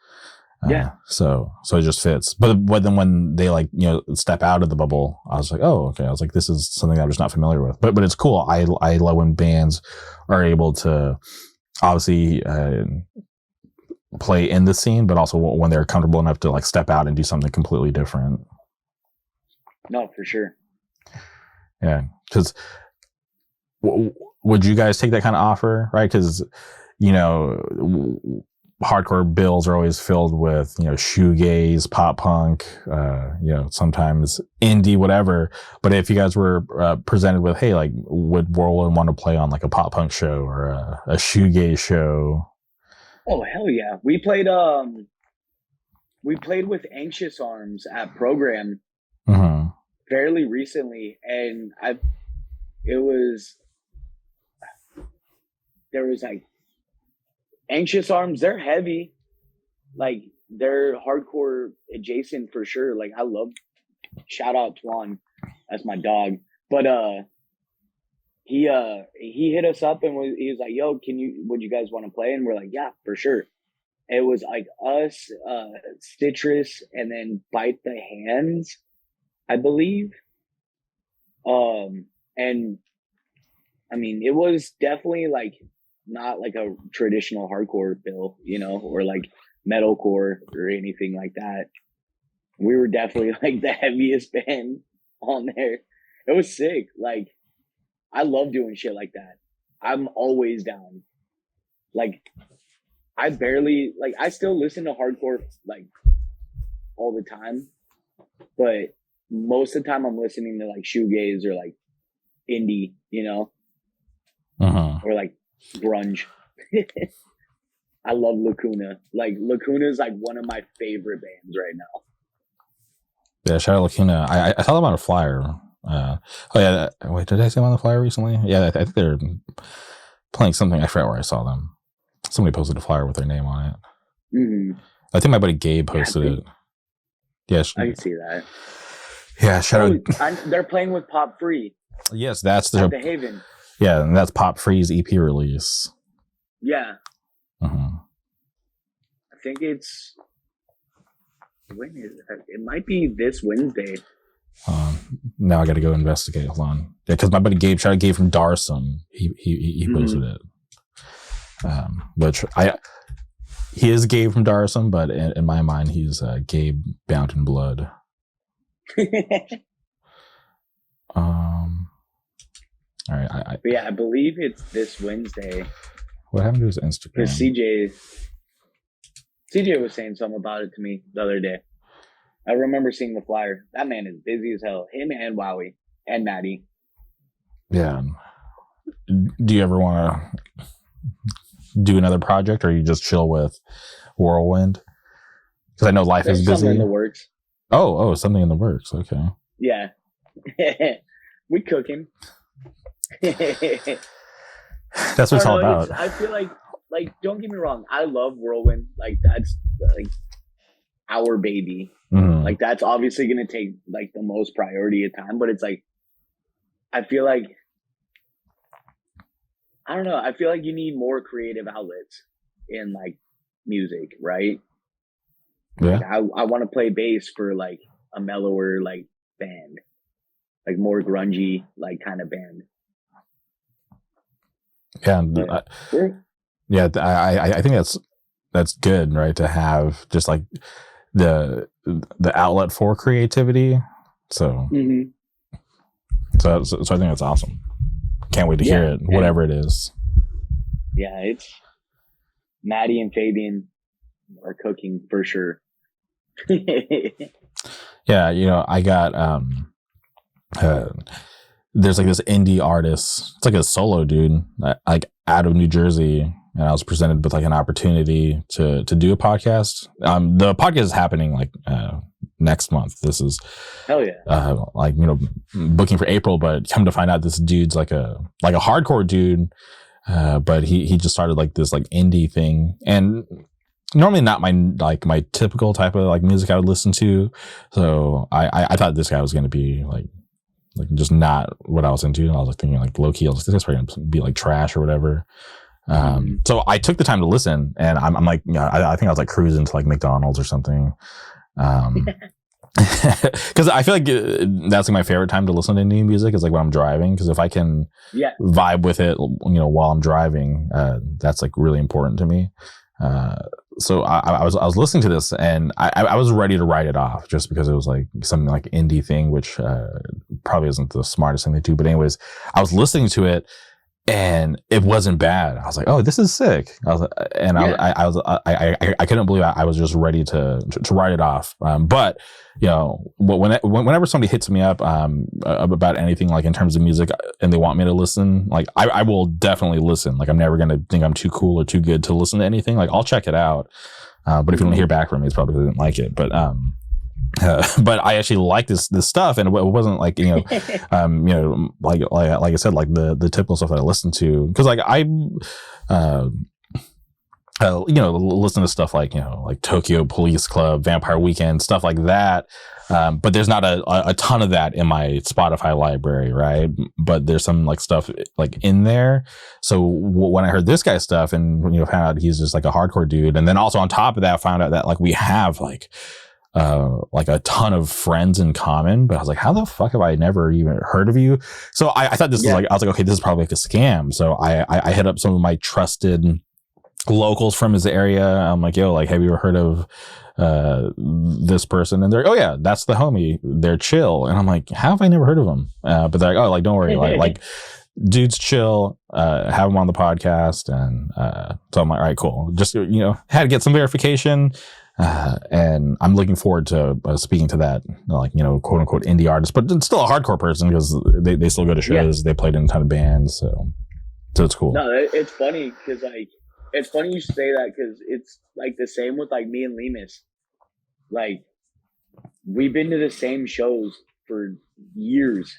So it just fits. But then when they like step out of the bubble, I was like, oh, okay. I was like, this is something I'm just not familiar with. But it's cool. I love when bands are able to obviously play in the scene, but also when they're comfortable enough to like step out and do something completely different. No, for sure. Yeah, because would you guys take that kind of offer, right? Because hardcore bills are always filled with shoegaze, pop punk, sometimes indie, whatever. But if you guys were presented with, hey, like, would Whirlwind want to play on like a pop punk show or a shoegaze show? Oh hell yeah! We played with Anxious Arms at Program. Mm-hmm. Fairly recently, and there was like Anxious Arms, they're heavy, like they're hardcore adjacent for sure. Like I love, shout out Twan, that's my dog. But he hit us up and he was like, "Yo, would you guys want to play?" And we're like, "Yeah, for sure." It was like us, Citrus, and then Bite the Hands, I believe. And I mean, it was definitely like not like a traditional hardcore bill, or like metalcore or anything like that. We were definitely like the heaviest band on there. It was sick. Like, I love doing shit like that. I'm always down. Like, I still listen to hardcore like all the time, but most of the time I'm listening to like shoegaze or like indie, or like grunge. I love Lacuna. Like, Lacuna is like one of my favorite bands right now. Yeah, shout out Lacuna. I saw them on a flyer. Oh yeah, wait, did I see them on the flyer recently? Yeah, I think they're playing something. I forgot where I saw them. Somebody posted a flyer with their name on it. Mm-hmm. I think my buddy Gabe posted it. Yeah, I can see that. Yeah, shout out. They're playing with Pop Free. Yes, that's at the Haven. Yeah, and that's Pop Free's EP release. Yeah. Uh-huh. I think it's when is it? It might be this Wednesday. Now I got to go investigate. Hold on. Yeah, because my buddy Gabe, shout out Gabe from Darsum. He posted it. Which he is Gabe from Darsum, but in my mind he's Gabe Bound in Blood. All right. But yeah, I believe it's this Wednesday. What happened to his Instagram? Because CJ was saying something about it to me the other day. I remember seeing the flyer. That man is busy as hell. Him and Wowie and Maddie. Yeah. Do you ever want to do another project, or you just chill with Whirlwind? Because I know life is busy. Something in the works. Oh, something in the works. Okay. Yeah. We cooking. That's what it's all about. I feel like don't get me wrong, I love Whirlwind. Like, that's like our baby. Mm-hmm. Like, that's obviously gonna take like the most priority of time, but it's like, I feel like, I don't know, I feel like you need more creative outlets in like music, right? Yeah. Like, I want to play bass for like a mellower like band, like more grungy like kind of band. Yeah, I think that's good, right? To have just like the outlet for creativity. So, mm-hmm. so I think that's awesome. Can't wait to hear it, whatever it is. Yeah, it's Maddie and Fabian are cooking for sure. Yeah, I got there's like this indie artist. It's like a solo dude, like out of New Jersey, and I was presented with like an opportunity to do a podcast. The podcast is happening like next month. This is hell yeah. Like, booking for April, but come to find out this dude's like a hardcore dude, but he just started like this like indie thing, and normally not my typical type of like music I would listen to. So I thought this guy was going to be like just not what I was into. And I was like thinking like low key, I was like, this is probably going to be like trash or whatever. So I took the time to listen, and I'm like, I think I was like cruising to like McDonald's or something. Cause I feel like that's like my favorite time to listen to indie music is like when I'm driving. Cause if I can vibe with it, while I'm driving, that's like really important to me. So I was listening to this, and I was ready to write it off just because it was like something like indie thing, which probably isn't the smartest thing to do. But anyways, I was listening to it, and it wasn't bad. I was like, "Oh, this is sick!" I couldn't believe I was just ready to write it off. But whenever somebody hits me up about anything like in terms of music, and they want me to listen, like I will definitely listen. Like, I'm never gonna think I'm too cool or too good to listen to anything. Like, I'll check it out. But if you don't hear back from me, it's probably because I didn't like it. But I actually like this stuff, and it wasn't like like I said, like the typical stuff that I listen to, because like listen to stuff like, like Tokyo Police Club, Vampire Weekend, stuff like that. But there's not a ton of that in my Spotify library, right? But there's some like stuff like in there. So when I heard this guy's stuff and found out he's just like a hardcore dude, and then also on top of that, found out that like we have like a ton of friends in common, but I was like, how the fuck have I never even heard of you? So I thought this was like, I was like, okay, this is probably like a scam. So I hit up some of my trusted locals from his area. I'm like, yo, like, have you ever heard of this person? And they're like, oh yeah, that's the homie, they're chill. And I'm like, how have I never heard of them? But they're like, oh, like, don't worry, like dude's chill, have him on the podcast. And so I'm like, all right, cool, just had to get some verification. And I'm looking forward to speaking to that, like, quote unquote indie artist, but it's still a hardcore person because they still go to shows. They played in a ton of bands. So it's cool. No, it's funny because like, it's funny you say that because it's like the same with like me and Lemus. Like, we've been to the same shows for years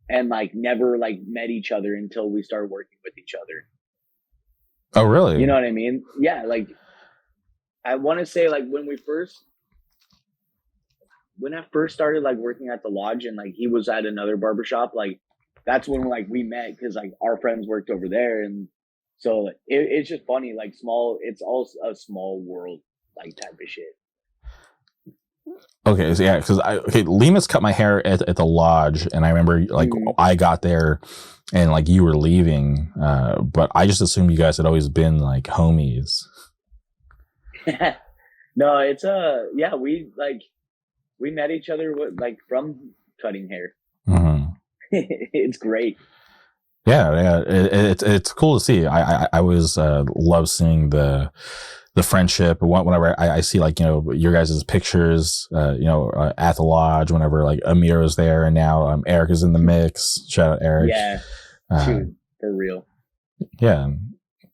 and like never like met each other until we started working with each other. Oh, really? You know what I mean? Yeah. Like, I want to say like when I first started like working at the lodge and like he was at another barbershop, like that's when like we met because like our friends worked over there. And so it's just funny, like it's all a small world like type of shit. Okay, so yeah, because Lemus cut my hair at the lodge, and I remember like I got there and like you were leaving, but I just assumed you guys had always been like homies. No, it's we met each other from cutting hair. Mm-hmm. It's great. Yeah, it's cool to see. I always love seeing the friendship. Whenever I see like your guys' pictures, at the lodge. Whenever like Amir was there, and now Eric is in the mix. Shout out Eric. Yeah, dude, for real. Yeah.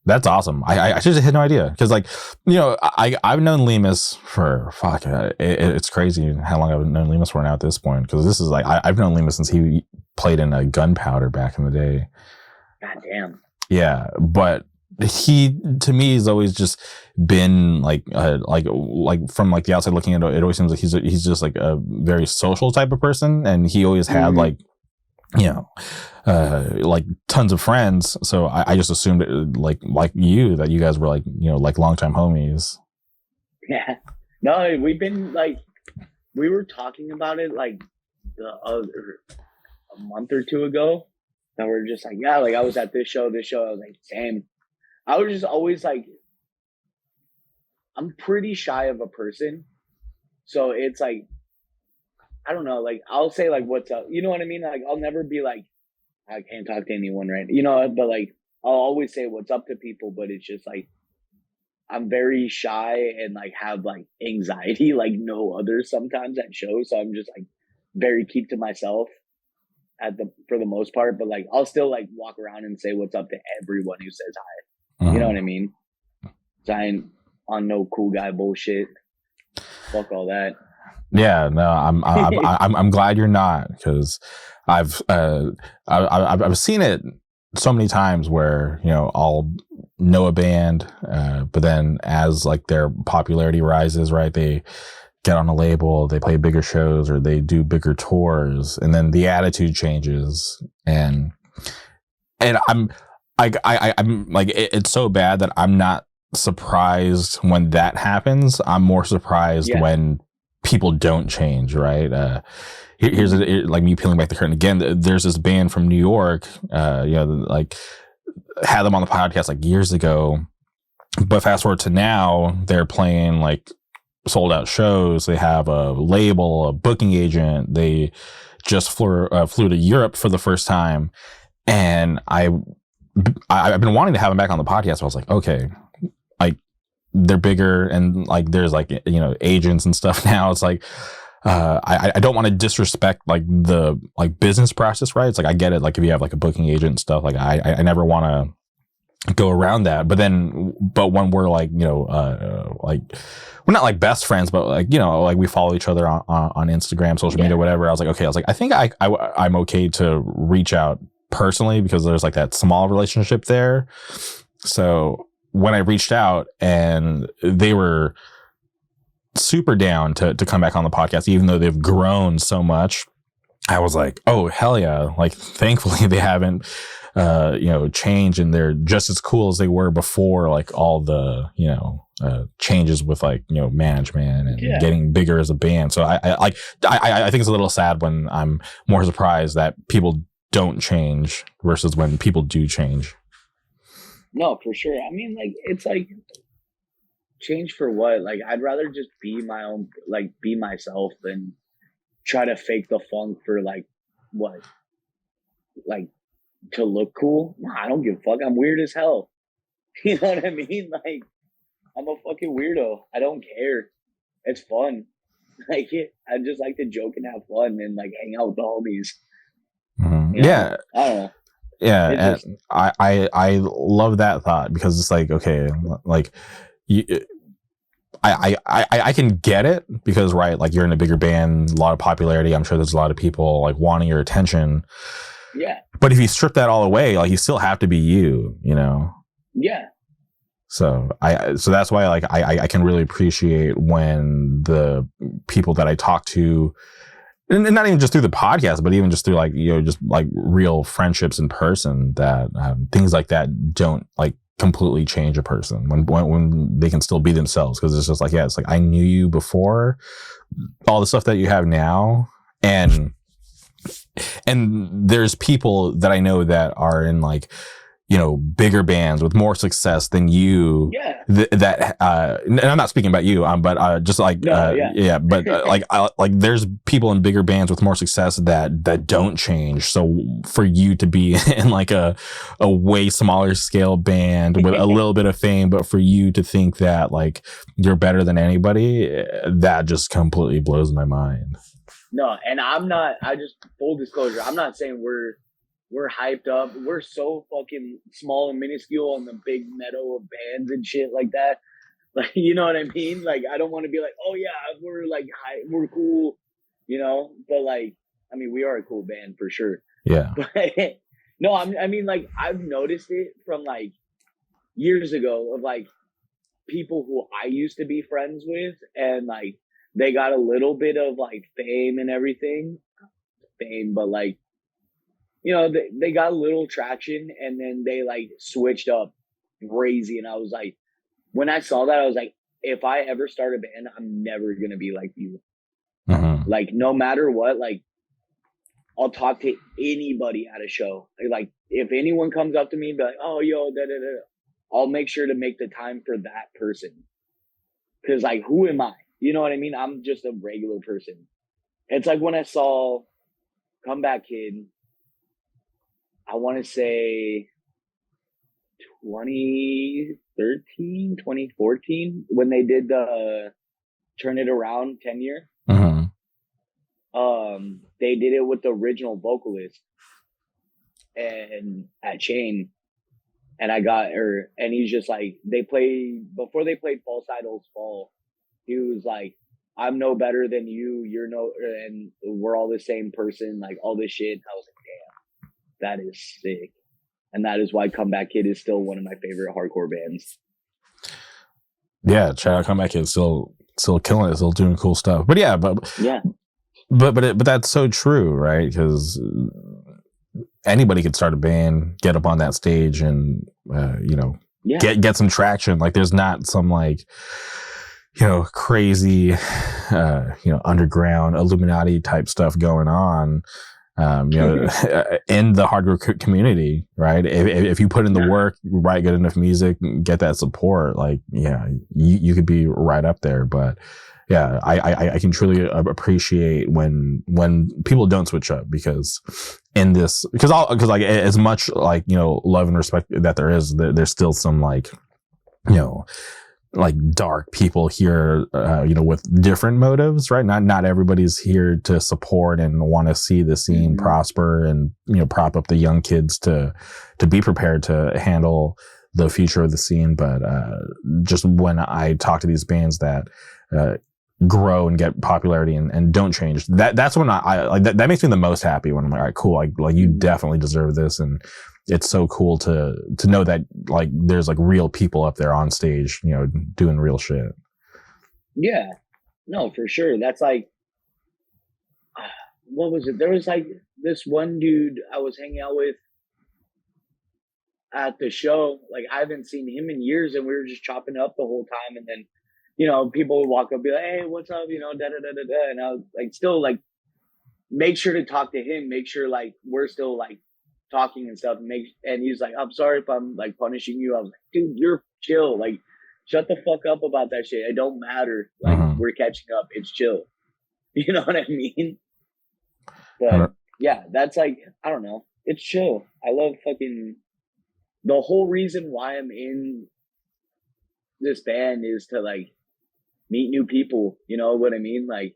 That's awesome. I just had no idea because, like, I've known Lemus for it's crazy how long I've known Lemus for now at this point. Because this is like I've known Lemus since he played in Gunpowder back in the day. God damn. Yeah, but he to me has always just been like from like the outside looking in, it always seems like he's just like a very social type of person, and he always had like like tons of friends. So I just assumed like you that you guys were like like longtime homies. Yeah, no, we've been like we were talking about it like a month or two ago. That we're just like, yeah, like I was at this show. I was like, same. I was just always like, I'm pretty shy of a person, so it's like, I don't know, like I'll say like what's up, you know what I mean? Like I'll never be like, I can't talk to anyone, right? But like I'll always say what's up to people, but it's just like I'm very shy and like have like anxiety like no others sometimes at shows, so I'm just like very keep to myself for the most part. But like I'll still like walk around and say what's up to everyone who says hi. You know what I mean? So I ain't on no cool guy bullshit. Fuck all that. Yeah, no, I'm glad you're not, because I've seen it so many times where I'll know a band, but then as like their popularity rises, right, they get on a label, they play bigger shows or they do bigger tours, and then the attitude changes, and I'm like it's so bad that I'm not surprised when that happens. I'm more surprised when people don't change, right? Here's like me peeling back the curtain again. There's this band from New York, like had them on the podcast like years ago, but fast forward to now, they're playing like sold out shows. They have a label, a booking agent. They just flew to Europe for the first time, and I've been wanting to have them back on the podcast. So I was like, okay, like they're bigger and like there's like agents and stuff now. It's like I don't want to disrespect like the like business process, right? It's like I get it, like if you have like a booking agent and stuff, like I never want to go around that. But when we're like like we're not like best friends, but like like we follow each other on Instagram, social media, whatever. I was like, I think I'm okay to reach out personally because there's like that small relationship there. So when I reached out and they were super down to come back on the podcast, even though they've grown so much, I was like, oh, hell yeah. Like, thankfully they haven't, changed, and they're just as cool as they were before, like all the, changes with like, management and getting bigger as a band. So I think it's a little sad when I'm more surprised that people don't change versus when people do change. No, for sure. I mean, like, it's like, change for what? Like, I'd rather just be my own, like, be myself than try to fake the funk for like what? Like, to look cool? Nah, I don't give a fuck. I'm weird as hell. You know what I mean? Like, I'm a fucking weirdo. I don't care. It's fun. Like, I just like to joke and have fun and like hang out with the homies. Mm-hmm. Yeah. I don't know. Yeah. And I love that thought, because it's like, okay, like I can get it, because, right, like, you're in a bigger band, a lot of popularity. I'm sure there's a lot of people like wanting your attention. Yeah. But if you strip that all away, like, you still have to be you, Yeah. So that's why, like, I can really appreciate when the people that I talk to, and not even just through the podcast, but even just through like, just like real friendships in person, that things like that don't like completely change a person when they can still be themselves. Because it's just like, it's like, I knew you before all the stuff that you have now, and there's people that I know that are in like, bigger bands with more success than you. Yeah. And I'm not speaking about you, but just like, like there's people in bigger bands with more success that don't change. So for you to be in like a way smaller scale band with a little bit of fame, but for you to think that like you're better than anybody, that just completely blows my mind. No, and I just, full disclosure, I'm not saying we're hyped up. We're so fucking small and minuscule on the big metal of bands and shit like that. Like, you know what I mean? Like, I don't want to be like, oh yeah, we're like we're cool, But like, I mean, we are a cool band for sure. Yeah. But no, I mean, like, I've noticed it from like years ago of like people who I used to be friends with, and like they got a little bit of like fame and everything, but like, they got a little traction, and then they like switched up crazy. And I was like, when I saw that, I was like, if I ever start a band, I'm never going to be like you. Mm-hmm. Like, no matter what, like, I'll talk to anybody at a show. Like, if anyone comes up to me and be like, oh, yo, I'll make sure to make the time for that person. Cause like, who am I? You know what I mean? I'm just a regular person. It's like when I saw Comeback Kid, I want to say 2013, 2014, when they did the Turn It Around 10 year. Mm-hmm. They did it with the original vocalist and at Chain. And and he's just like, before they played False Idols Fall, he was like, I'm no better than you. And we're all the same person, like all this shit. I was like, damn, that is sick. And that is why Comeback Kid is still one of my favorite hardcore bands. Yeah, shout out Comeback Kid, still killing it, still doing cool stuff. But yeah, but that's so true, right? Because anybody could start a band, get up on that stage, and get some traction. Like, there's not some like crazy underground Illuminati type stuff going on. In the hardcore community, right? If you put in the work, write good enough music, get that support, like, you could be right up there. But yeah, I can truly appreciate when people don't switch up, because like, as much like, love and respect that there is, there's still some like, like dark people here, with different motives, right? Not everybody's here to support and want to see the scene prosper and, prop up the young kids to be prepared to handle the future of the scene. But, just when I talk to these bands that, grow and get popularity and don't change, that's when I like that makes me the most happy, when I'm like, all right, cool. Like you definitely deserve this. And it's so cool to know that like there's like real people up there on stage, you know, doing real shit. Yeah, no, for sure. That's like, what was it? There was like this one dude I was hanging out with at the show. Like, I haven't seen him in years, and we were just chopping up the whole time. And then, you know, people would walk up and be like, hey, what's up? You know, da da da da da. And I was like, still like, make sure to talk to him, make sure like we're still like talking and stuff. And he's like, I'm sorry if I'm like punishing you. I was like, dude, you're chill. Like, shut the fuck up about that shit. It don't matter. Like, we're catching up. It's chill. You know what I mean? But yeah, that's like, I don't know. It's chill. I love fucking, the whole reason why I'm in this band is to like meet new people. You know what I mean? Like,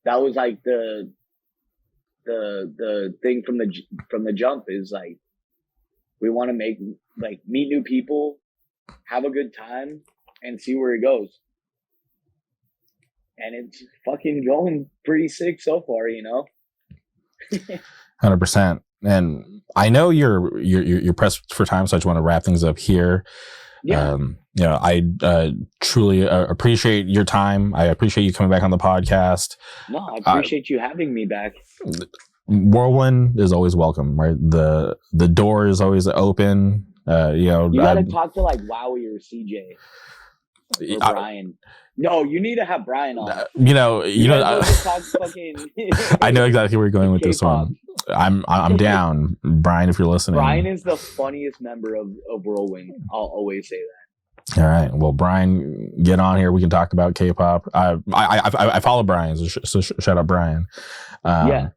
that was like the thing from the jump is like, we want to meet new people, have a good time, and see where it goes. And it's fucking going pretty sick so far, you know. 100%. And I know you're pressed for time, so I just want to wrap things up here. Yeah. You know, I truly appreciate your time. I appreciate you coming back on the podcast. No, I appreciate you having me back. Whirlwind is always welcome, right? The door is always open. You know, you gotta talk to like Wowie or CJ or Brian. No, you need to have Brian on. You know. I know exactly where you're going with K-pop. this one. I'm down, Brian. If you're listening, Brian is the funniest member of Whirlwind. I'll always say that. All right. Well, Brian, get on here. We can talk about K-pop. I follow Brian, so shout out Brian. Yeah.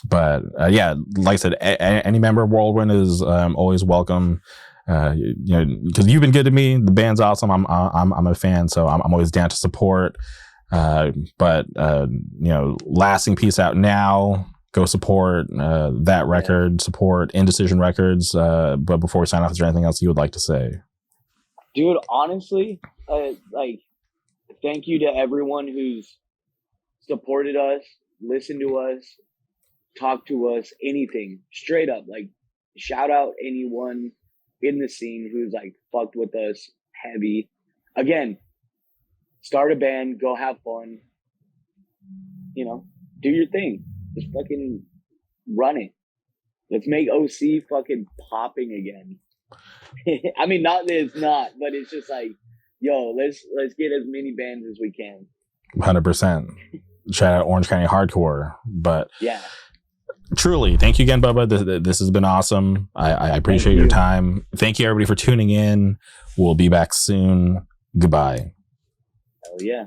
But yeah, like I said, any member of Whirlwind is always welcome. You know, because you've been good to me. The band's awesome. I'm a fan, so I'm always down to support. But you know, lasting peace out now. Go support that record. Support Indecision Records. But before we sign off, is there anything else you would like to say? Dude, honestly, like, thank you to everyone who's supported us, listened to us, talked to us, anything. Straight up, like, shout out anyone in the scene who's like fucked with us heavy. Again, start a band, go have fun, you know, do your thing. Just fucking run it. Let's make OC fucking popping again. I mean, not that it's not, but it's just like, yo, let's get as many bands as we can. 100%. Shout out Orange County Hardcore. But yeah, truly, thank you again, Bubba. This has been awesome. I appreciate your time. Thank you, everybody, for tuning in. We'll be back soon. Goodbye. Hell yeah.